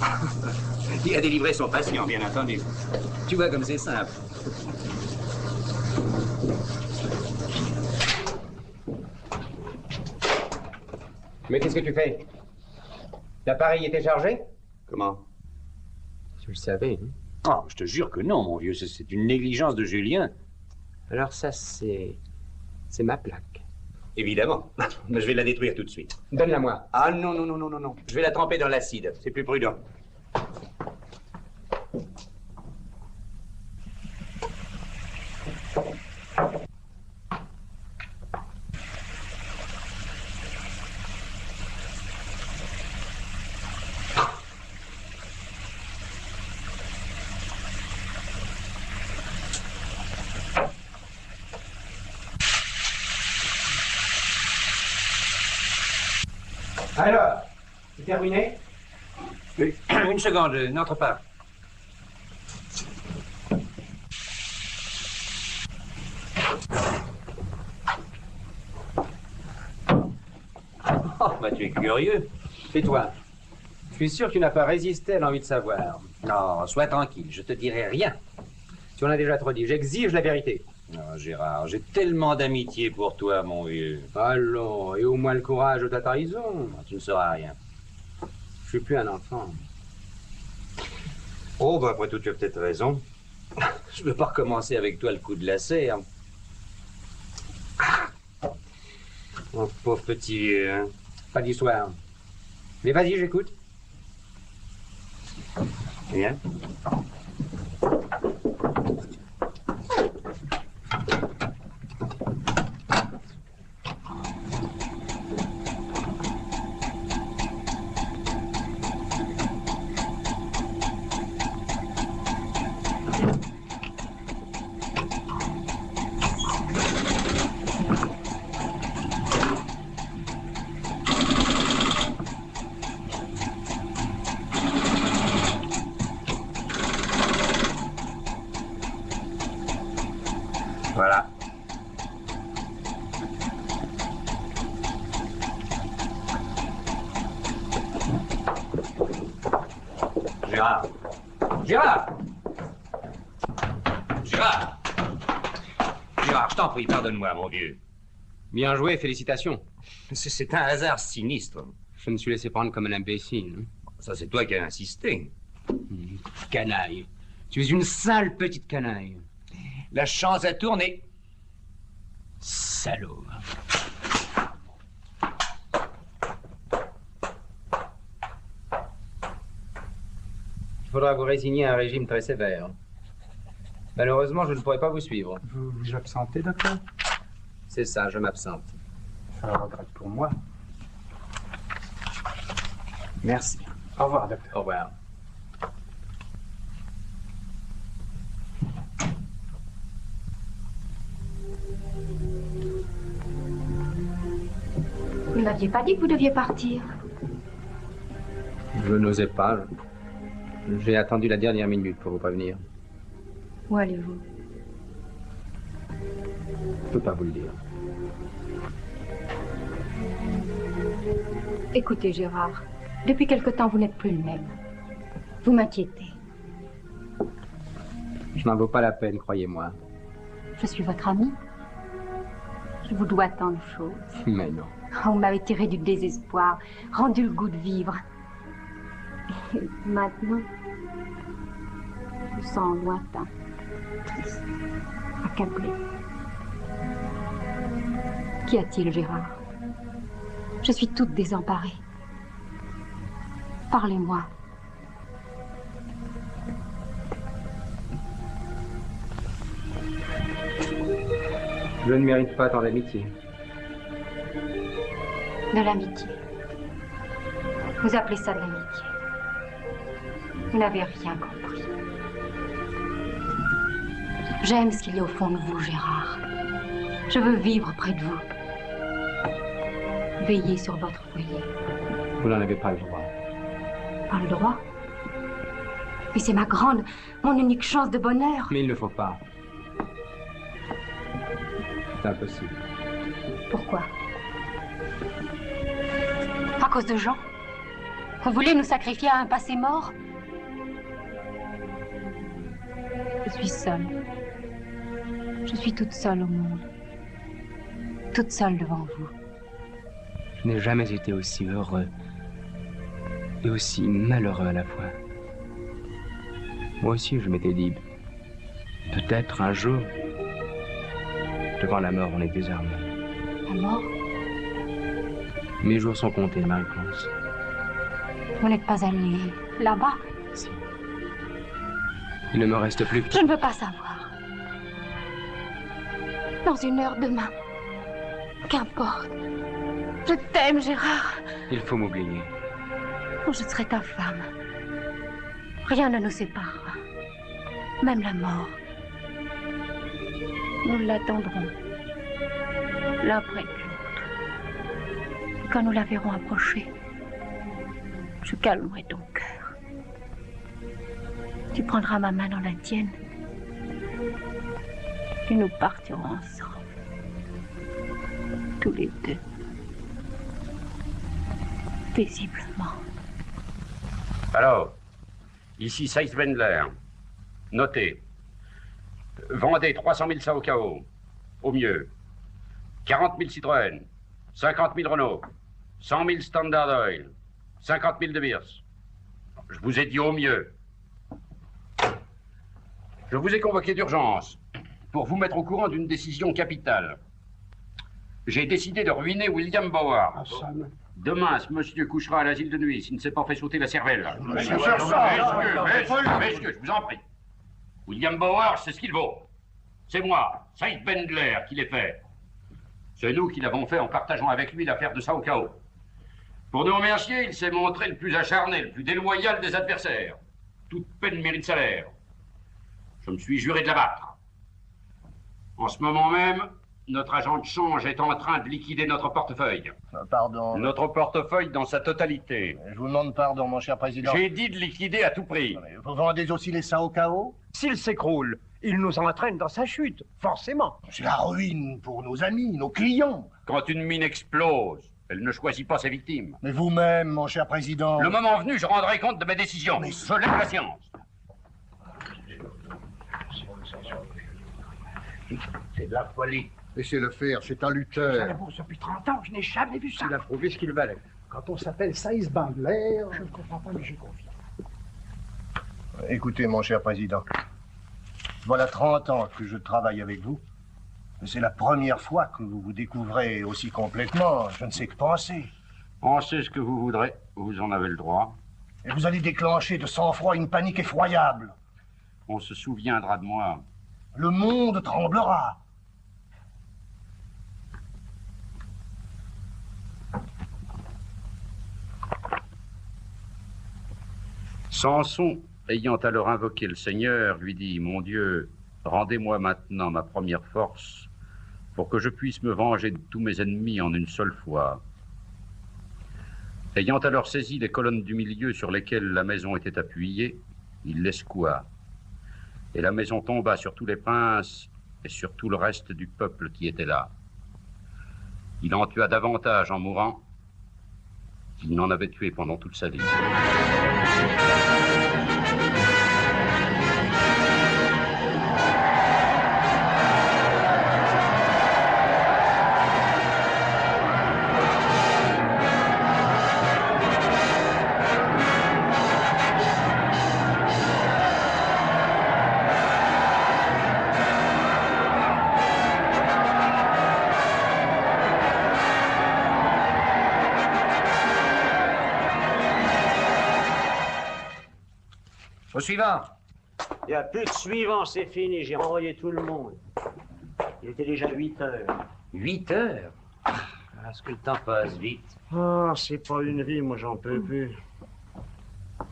Il a délivré son patient, bien entendu. Tu vois comme c'est simple. Mais qu'est-ce que tu fais? L'appareil était chargé? Comment? Tu le savais, hein? Oh, je te jure que non, mon vieux. C'est une négligence de Julien. Alors ça, c'est ma plaque. Évidemment. Mais je vais la détruire tout de suite. Donne-la-moi. Ah non, non, non, non, non, non. Je vais la tremper dans l'acide. C'est plus prudent. Alors, c'est terminé? Oui. Une seconde, n'entre pas. Oh, bah tu es curieux. Et toi? Je suis sûr que tu n'as pas résisté à l'envie de savoir. Non, sois tranquille, je te dirai rien. Tu en as déjà trop dit, j'exige la vérité. Non, Gérard, j'ai tellement d'amitié pour toi, mon vieux. Allons, et au moins le courage de ta trahison. Tu ne sauras rien. Je suis plus un enfant. Oh, bah après tout, tu as peut-être raison. Je veux pas recommencer avec toi le coup de la serre. Oh, pauvre petit vieux, hein. Pas d'histoire. Mais vas-y, j'écoute. Bien. Voilà. Gérard. Gérard! Gérard! Gérard, je t'en prie, pardonne-moi, mon vieux. Bien joué, félicitations. C'est un hasard sinistre. Je me suis laissé prendre comme un imbécile. Ça, c'est toi qui as insisté. Canaille. Tu es une sale petite canaille. La chance a tourné. Salaud. Il faudra vous résigner à un régime très sévère. Malheureusement, je ne pourrai pas vous suivre. Vous vous absentez, docteur? C'est ça, je m'absente. Je regrette pour moi. Merci. Au revoir, docteur. Au revoir. Vous ne m'aviez pas dit que vous deviez partir. Je n'osais pas. J'ai attendu la dernière minute pour vous prévenir. Où allez-vous? Je ne peux pas vous le dire. Écoutez, Gérard, depuis quelque temps, vous n'êtes plus le même. Vous m'inquiétez. Je n'en vaut pas la peine, croyez-moi. Je suis votre amie. Je vous dois tant de choses. Mais non. Oh, vous m'avez tiré du désespoir, rendu le goût de vivre. Et maintenant, je vous sens lointain, triste, accablé. Qu'y a-t-il, Gérard? Je suis toute désemparée. Parlez-moi. Je ne mérite pas tant d'amitié. De l'amitié. Vous appelez ça de l'amitié. Vous n'avez rien compris. J'aime ce qu'il y a au fond de vous, Gérard. Je veux vivre près de vous. Veiller sur votre foyer. Vous n'en avez pas le droit. Pas le droit? Mais c'est mon unique chance de bonheur. Mais il ne faut pas. C'est impossible. Pourquoi? À cause de Jean? Vous voulez nous sacrifier à un passé mort? Je suis seule. Je suis toute seule au monde. Toute seule devant vous. Je n'ai jamais été aussi heureux et aussi malheureux à la fois. Moi aussi, je m'étais dit, peut-être un jour, devant la mort, on est désarmé. La mort? Mes jours sont comptés, Marie-France. Vous n'êtes pas allé là-bas? Si. Il ne me reste plus que... Je ne veux pas savoir. Dans une heure demain. Qu'importe. Je t'aime, Gérard. Il faut m'oublier. Je serai ta femme. Rien ne nous séparera. Même la mort. Nous l'attendrons. L'un près de l'autre. Et quand nous la verrons approcher, je calmerai ton cœur. Tu prendras ma main dans la tienne. Et nous partirons ensemble. Tous les deux. Paisiblement. Alors, ici Saïs Wendler. Notez. Vendez 300 000 Sao au mieux. 40 000 Citroën. 50 000 Renault. 100 000 Standard Oil. 50 000 de Beers. Je vous ai dit au mieux. Je vous ai convoqué d'urgence pour vous mettre au courant d'une décision capitale. J'ai décidé de ruiner William Bauer. Demain, ce monsieur couchera à l'asile de nuit s'il ne s'est pas fait sauter la cervelle. Messieurs, je vous en prie. William Bauer, c'est ce qu'il vaut. C'est moi, Saïd Bendler, qui l'ai fait. C'est nous qui l'avons fait en partageant avec lui l'affaire de Sao Cao. Pour nous remercier, il s'est montré le plus acharné, le plus déloyal des adversaires. Toute peine mérite salaire. Je me suis juré de l'abattre. En ce moment même, notre agent de change est en train de liquider notre portefeuille. Pardon. Notre portefeuille dans sa totalité. Je vous demande pardon, mon cher président. J'ai dit de liquider à tout prix. Vous vendez aussi les Sao Cao? S'il s'écroule, il nous entraîne dans sa chute, forcément. C'est la ruine pour nos amis, nos clients. Quand une mine explose, elle ne choisit pas ses victimes. Mais vous-même, mon cher président... Le moment venu, je rendrai compte de mes décisions. Mais je lève la science. C'est de la folie. Laissez-le faire, c'est un lutteur. J'ai à la bourse depuis 30 ans, je n'ai jamais vu ça. Il a prouvé ce qu'il valait. Quand on s'appelle Saïs Bendler, je ne comprends pas, mais j'ai confiance. Écoutez, mon cher président, voilà 30 ans que je travaille avec vous. C'est la première fois que vous vous découvrez aussi complètement. Je ne sais que penser. Pensez ce que vous voudrez, vous en avez le droit. Et vous allez déclencher de sang-froid une panique effroyable. On se souviendra de moi. Le monde tremblera. Samson, ayant alors invoqué le Seigneur, lui dit, « Mon Dieu, rendez-moi maintenant ma première force pour que je puisse me venger de tous mes ennemis en une seule fois. » Ayant alors saisi les colonnes du milieu sur lesquelles la maison était appuyée, il les secoua. Et la maison tomba sur tous les princes et sur tout le reste du peuple qui était là. Il en tua davantage en mourant qu'il n'en avait tué pendant toute sa vie. Au suivant. Il n'y a plus de suivant, c'est fini, j'ai renvoyé tout le monde. Il était déjà 8 heures. 8 heures? Est-ce que le temps passe vite? Oh, c'est pas une vie, moi j'en peux plus.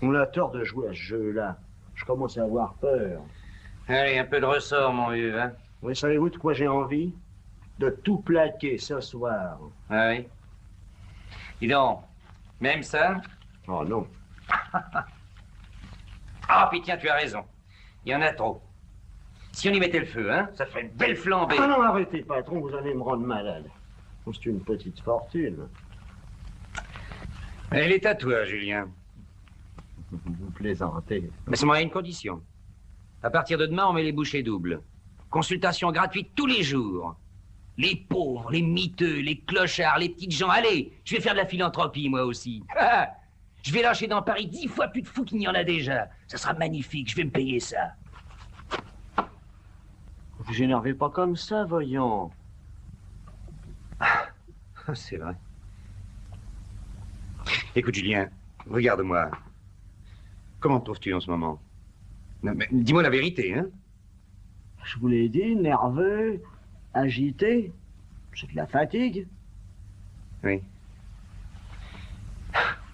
On a tort de jouer à ce jeu-là. Je commence à avoir peur. Allez, un peu de ressort, mon vieux, hein? Oui, savez-vous de quoi j'ai envie? De tout plaquer ce soir. Ah oui? Dis donc, même ça? Oh non. Ah, puis tiens, tu as raison. Il y en a trop. Si on y mettait le feu, hein, ça ferait une belle flambée. Ah non, arrêtez, patron, vous allez me rendre malade. C'est une petite fortune. Elle est à toi, Julien. Vous plaisantez. Mais seulement à une condition. À partir de demain, on met les bouchées doubles. Consultation gratuite tous les jours. Les pauvres, les miteux, les clochards, les petites gens. Allez, je vais faire de la philanthropie, moi aussi. Je vais lâcher dans Paris 10 fois plus de fous qu'il n'y en a déjà. Ça sera magnifique, je vais me payer ça. Vous énervez pas comme ça, voyons. C'est vrai. Écoute, Julien, regarde-moi. Comment te trouves-tu en ce moment? Non, mais dis-moi la vérité, hein? Je vous l'ai dit, nerveux, agité. C'est de la fatigue. Oui.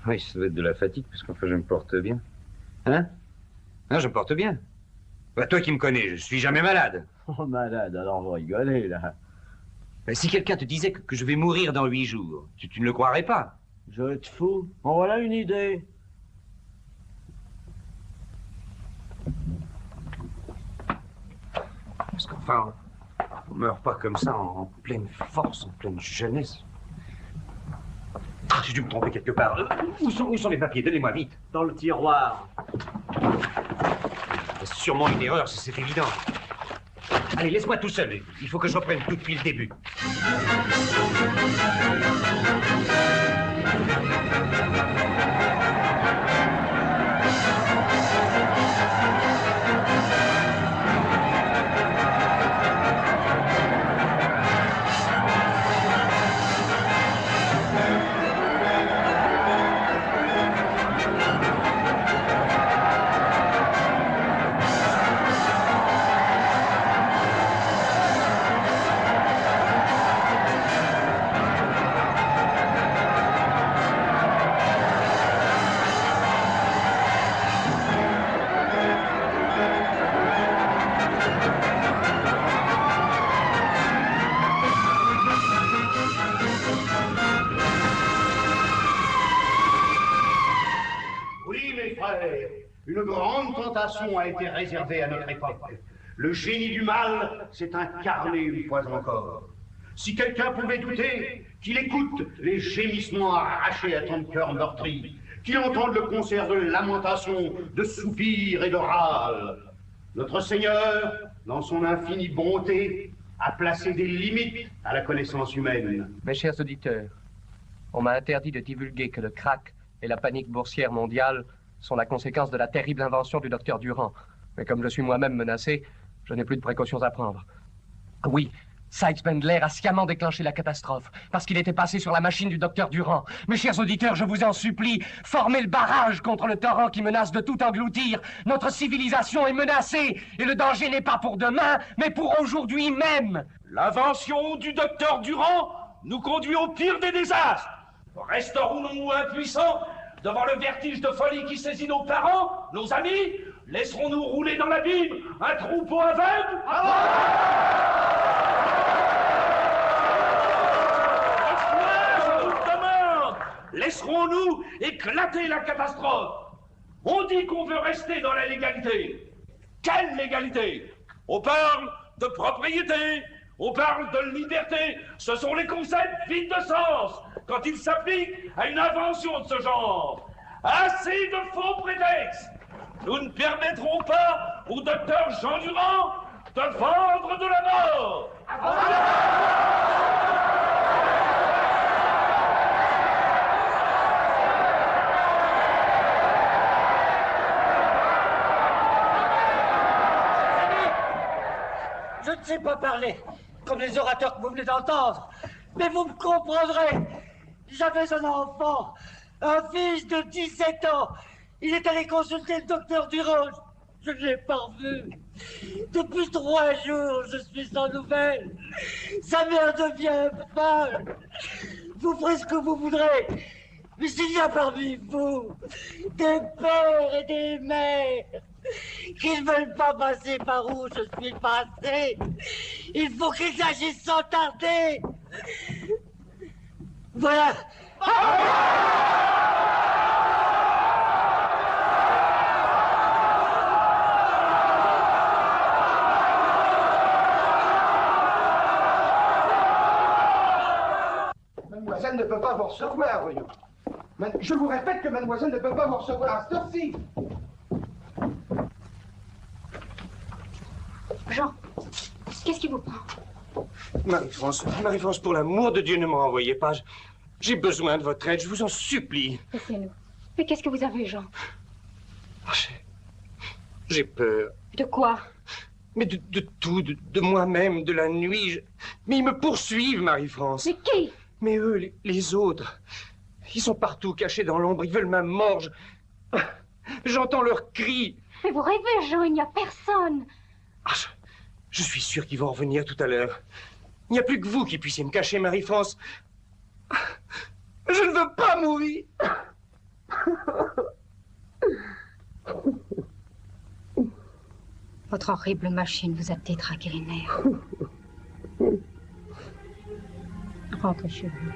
Oui, ça doit être de la fatigue, parce qu'enfin, je me porte bien. Hein? Hein, je me porte bien. Bah, toi qui me connais, je suis jamais malade. Oh, malade, alors vous rigolez, là. Ben, si quelqu'un te disait que je vais mourir dans 8 jours, tu ne le croirais pas. Je te fous. En voilà une idée. Parce qu'enfin, on meurt pas comme ça, en pleine force, en pleine jeunesse. Ah, j'ai dû me tromper quelque part. Où sont les papiers? Donnez-moi vite. Dans le tiroir. C'est sûrement une erreur, c'est évident. Allez, laisse-moi tout seul. Il faut que je reprenne tout depuis le début. Une grande tentation a été réservée à notre époque. Le génie du mal s'est incarné une fois encore. Si quelqu'un pouvait douter, qu'il écoute les gémissements arrachés à tant de cœurs meurtris, qu'il entende le concert de lamentations, de soupirs et de râles. Notre Seigneur, dans son infinie bonté, a placé des limites à la connaissance humaine. Mes chers auditeurs, on m'a interdit de divulguer que le krach et la panique boursière mondiale sont la conséquence de la terrible invention du docteur Durand. Mais comme je suis moi-même menacé, je n'ai plus de précautions à prendre. Oui, Sykes-Bendler a sciemment déclenché la catastrophe, parce qu'il était passé sur la machine du docteur Durand. Mes chers auditeurs, je vous en supplie, formez le barrage contre le torrent qui menace de tout engloutir. Notre civilisation est menacée, et le danger n'est pas pour demain, mais pour aujourd'hui même. L'invention du docteur Durand nous conduit au pire des désastres. Resterons-nous impuissants devant le vertige de folie qui saisit nos parents, nos amis? Laisserons-nous rouler dans l'abîme un troupeau aveugle? Je vous demande, laisserons-nous éclater la catastrophe? On dit qu'on veut rester dans la légalité. Quelle légalité? On parle de propriété, on parle de liberté. Ce sont les concepts vides de sens quand ils s'appliquent à une invention de ce genre. Assez de faux prétextes. Nous ne permettrons pas au docteur Jean Durand de vendre de la mort. Je ne sais pas parler comme les orateurs que vous venez d'entendre, mais vous me comprendrez. J'avais un enfant, un fils de 17 ans. Il est allé consulter le docteur Durand. Je ne l'ai pas revu. Depuis 3 jours, je suis sans nouvelles. Sa mère devient folle. Vous ferez ce que vous voudrez. Mais s'il y a parmi vous des pères et des mères qui ne veulent pas passer par où je suis passé, il faut qu'ils agissent sans tarder. Voilà. Mademoiselle ne peut pas vous recevoir, voyons. Je vous répète que mademoiselle ne peut pas vous recevoir à cette heure-ci. Jean, qu'est-ce qui vous prend? Marie-France, pour l'amour de Dieu, ne me renvoyez pas. J'ai besoin de votre aide, je vous en supplie. Laissez-nous. Mais qu'est-ce que vous avez, Jean? J'ai peur. De quoi? Mais de tout, de moi-même, de la nuit. Mais ils me poursuivent, Marie-France. Mais qui? Mais eux, les autres. Ils sont partout, cachés dans l'ombre, ils veulent ma mort. J'entends leurs cris. Mais vous rêvez, Jean, il n'y a personne. Je suis sûr qu'ils vont revenir tout à l'heure. Il n'y a plus que vous qui puissiez me cacher, Marie-France. Je ne veux pas mourir. Votre horrible machine vous a détraqué les nerfs. Rentrez chez vous.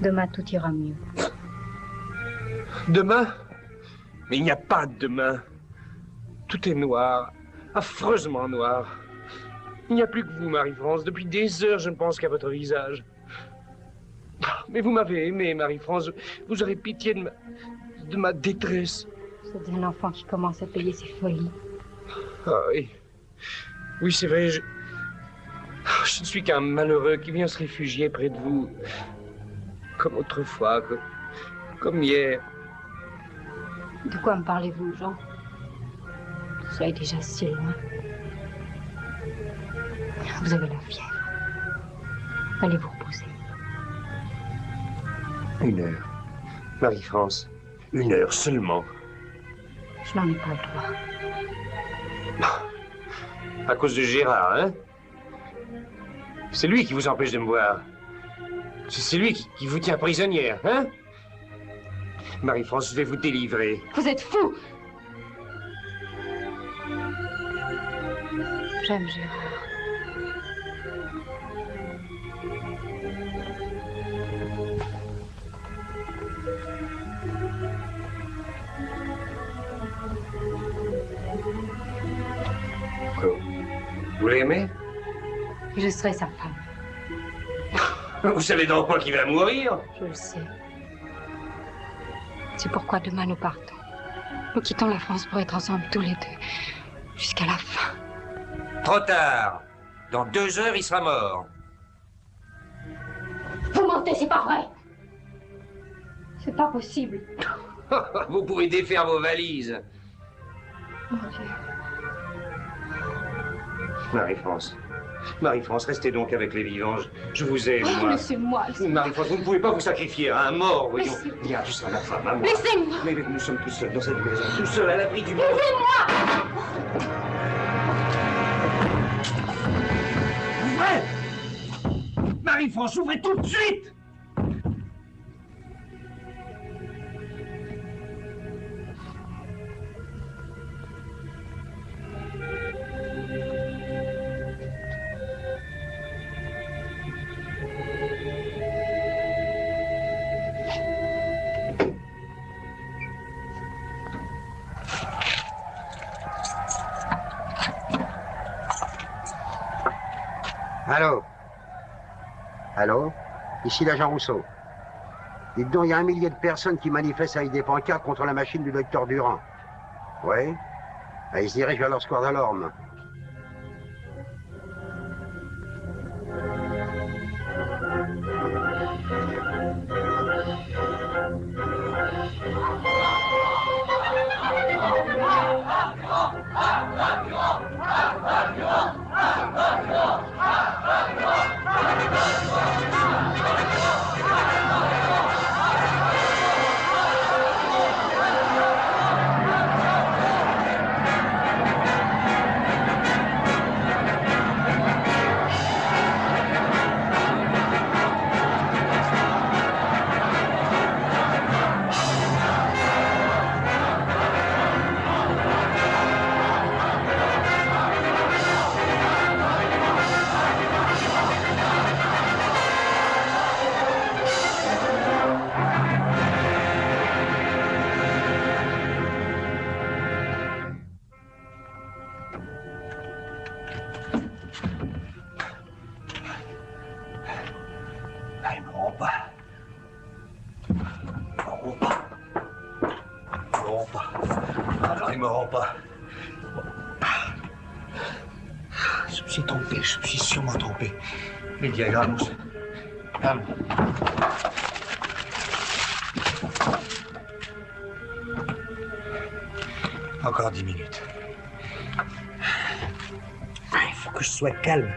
Demain, tout ira mieux. Demain? Mais il n'y a pas de demain. Tout est noir, affreusement noir. Il n'y a plus que vous, Marie-France. Depuis des heures, je ne pense qu'à votre visage. Mais vous m'avez aimé, Marie-France. Vous aurez pitié de ma détresse. Vous êtes un enfant qui commence à payer ses folies. Ah oui. Oui, c'est vrai. Je ne suis qu'un malheureux qui vient se réfugier près de vous. Comme autrefois, comme hier. De quoi me parlez-vous, Jean? Cela est déjà si loin. Vous avez la fièvre. Allez vous reposer. 1 heure. Marie-France, 1 heure seulement. Je n'en ai pas le droit. À cause de Gérard, hein? C'est lui qui vous empêche de me voir. C'est lui qui vous tient prisonnière, hein? Marie-France, je vais vous délivrer. Vous êtes fou! J'aime Gérard. Vous l'aimez? Je serai sa femme. Vous savez donc quoi qu'il va mourir? Je le sais. C'est pourquoi demain nous partons. Nous quittons la France pour être ensemble tous les deux. Jusqu'à la fin. Trop tard. Dans 2 heures, il sera mort. Vous mentez, c'est pas vrai. C'est pas possible. Vous pouvez défaire vos valises. Mon Dieu. Marie-France. Marie-France, restez donc avec les vivants. Je vous aime, moi. Laissez-moi. Marie-France, vous ne pouvez pas vous sacrifier à un mort, voyons. Viens, tu seras ma femme, à moi. Laissez-moi. Mais nous sommes tous seuls dans cette maison, tous seuls à l'abri du monde. Laissez-moi. Ouvrez! Marie-France, ouvrez tout de suite! Allô? Allô? Ici l'agent Rousseau. Dites donc, il y a 1 millier de personnes qui manifestent avec des pancartes contre la machine du docteur Durand. Oui? Ils se dirigent vers leur square de l'Orme. m'auront pas. Alors, ils m'auront pas. Je me suis trompé, je me suis sûrement trompé. Lydia, calme. Calme. Encore 10 minutes. Il faut que je sois calme.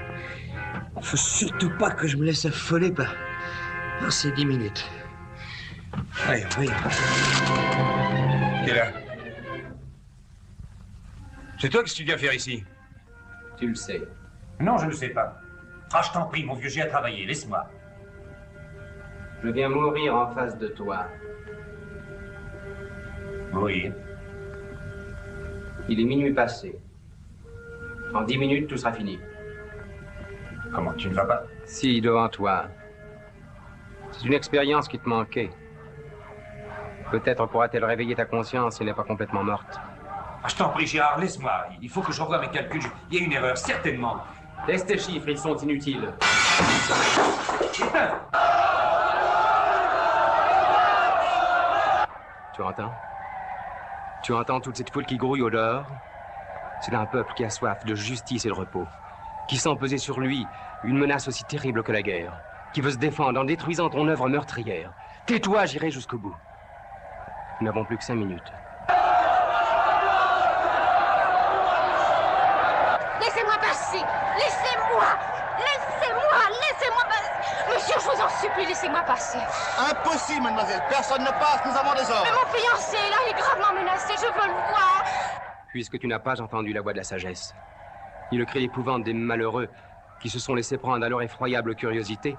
Il faut surtout pas que je me laisse affoler par ces 10 minutes. Voyons, voyons. Qui est là? C'est toi, qu'est-ce que tu viens faire ici? Tu le sais. Non, je ne sais pas. Ah, je t'en prie, mon vieux, j'ai à travailler, laisse-moi. Je viens mourir en face de toi. Mourir? Il est minuit passé. En 10 minutes, tout sera fini. Comment, tu ne vas pas? Si, devant toi. C'est une expérience qui te manquait. Peut-être pourra-t-elle réveiller ta conscience si elle n'est pas complètement morte. Ah, je t'en prie, Gérard, laisse-moi. Il faut que je revoie mes calculs. Il y a une erreur, certainement. Laisse tes chiffres, ils sont inutiles. Tu entends? Tu entends toute cette foule qui grouille au dehors? C'est un peuple qui a soif de justice et de repos, qui sent peser sur lui une menace aussi terrible que la guerre, qui veut se défendre en détruisant ton œuvre meurtrière. Tais-toi, j'irai jusqu'au bout. Nous n'avons plus que 5 minutes. Laissez-moi passer! Laissez-moi! Laissez-moi! Laissez-moi passer! Monsieur, je vous en supplie, laissez-moi passer. Impossible, mademoiselle. Personne ne passe, nous avons des ordres. Mais mon fiancé, là, il est gravement menacé, je veux le voir. Puisque tu n'as pas entendu la voix de la sagesse, ni le cri d'épouvante des malheureux qui se sont laissés prendre à leur effroyable curiosité,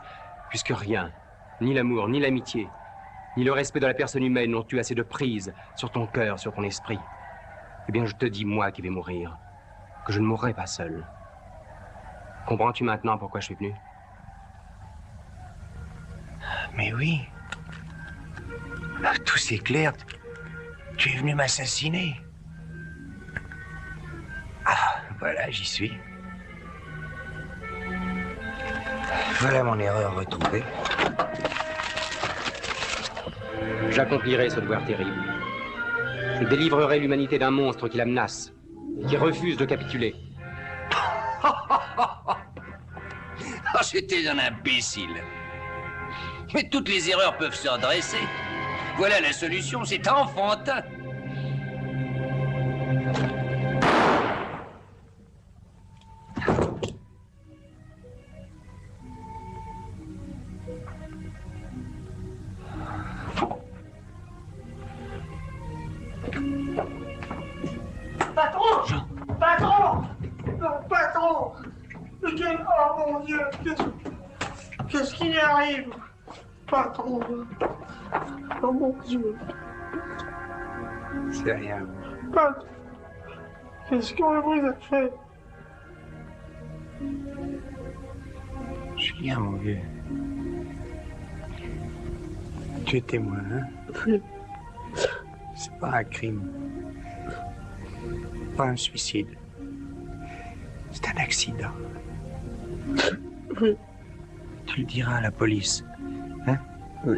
puisque rien, ni l'amour, ni l'amitié, ni le respect de la personne humaine n'ont eu assez de prise sur ton cœur, sur ton esprit, eh bien, je te dis, moi qui vais mourir, que je ne mourrai pas seul. Comprends-tu maintenant pourquoi je suis venu? Mais oui. Tout s'éclaire. Tu es venu m'assassiner. Ah, voilà, j'y suis. Voilà mon erreur retrouvée. J'accomplirai ce devoir terrible. Je délivrerai l'humanité d'un monstre qui la menace et qui refuse de capituler. Oh, j'étais un imbécile. Mais toutes les erreurs peuvent se redresser. Voilà la solution, c'est enfantin. Patron! Patron! Patron! Oh mon Dieu! Qu'est-ce qui lui arrive? Patron! Oh mon Dieu! C'est rien. Patron! Qu'est-ce qu'on vous a fait? Julien, mon vieux. Tu es témoin, hein? Oui. C'est pas un crime. Pas un suicide. C'est un accident. Oui. Tu le diras à la police. Hein? Oui.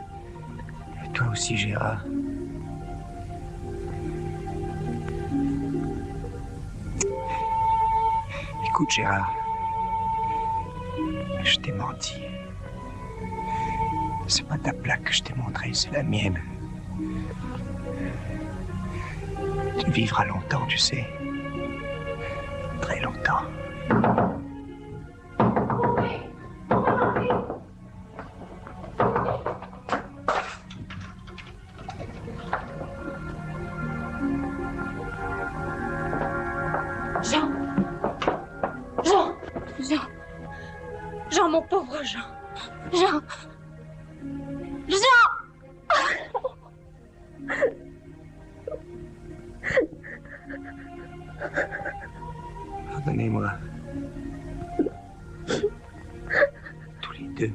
Et toi aussi, Gérard. Écoute, Gérard. Je t'ai menti. C'est pas ta plaque que je t'ai montrée, c'est la mienne. Tu vivras longtemps, tu sais. Très longtemps. Jean! Jean! Jean! Jean, mon pauvre Jean! Jean! Jean! Pardonnez-moi. Tous les deux.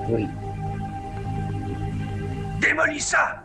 Oui. démolis ça.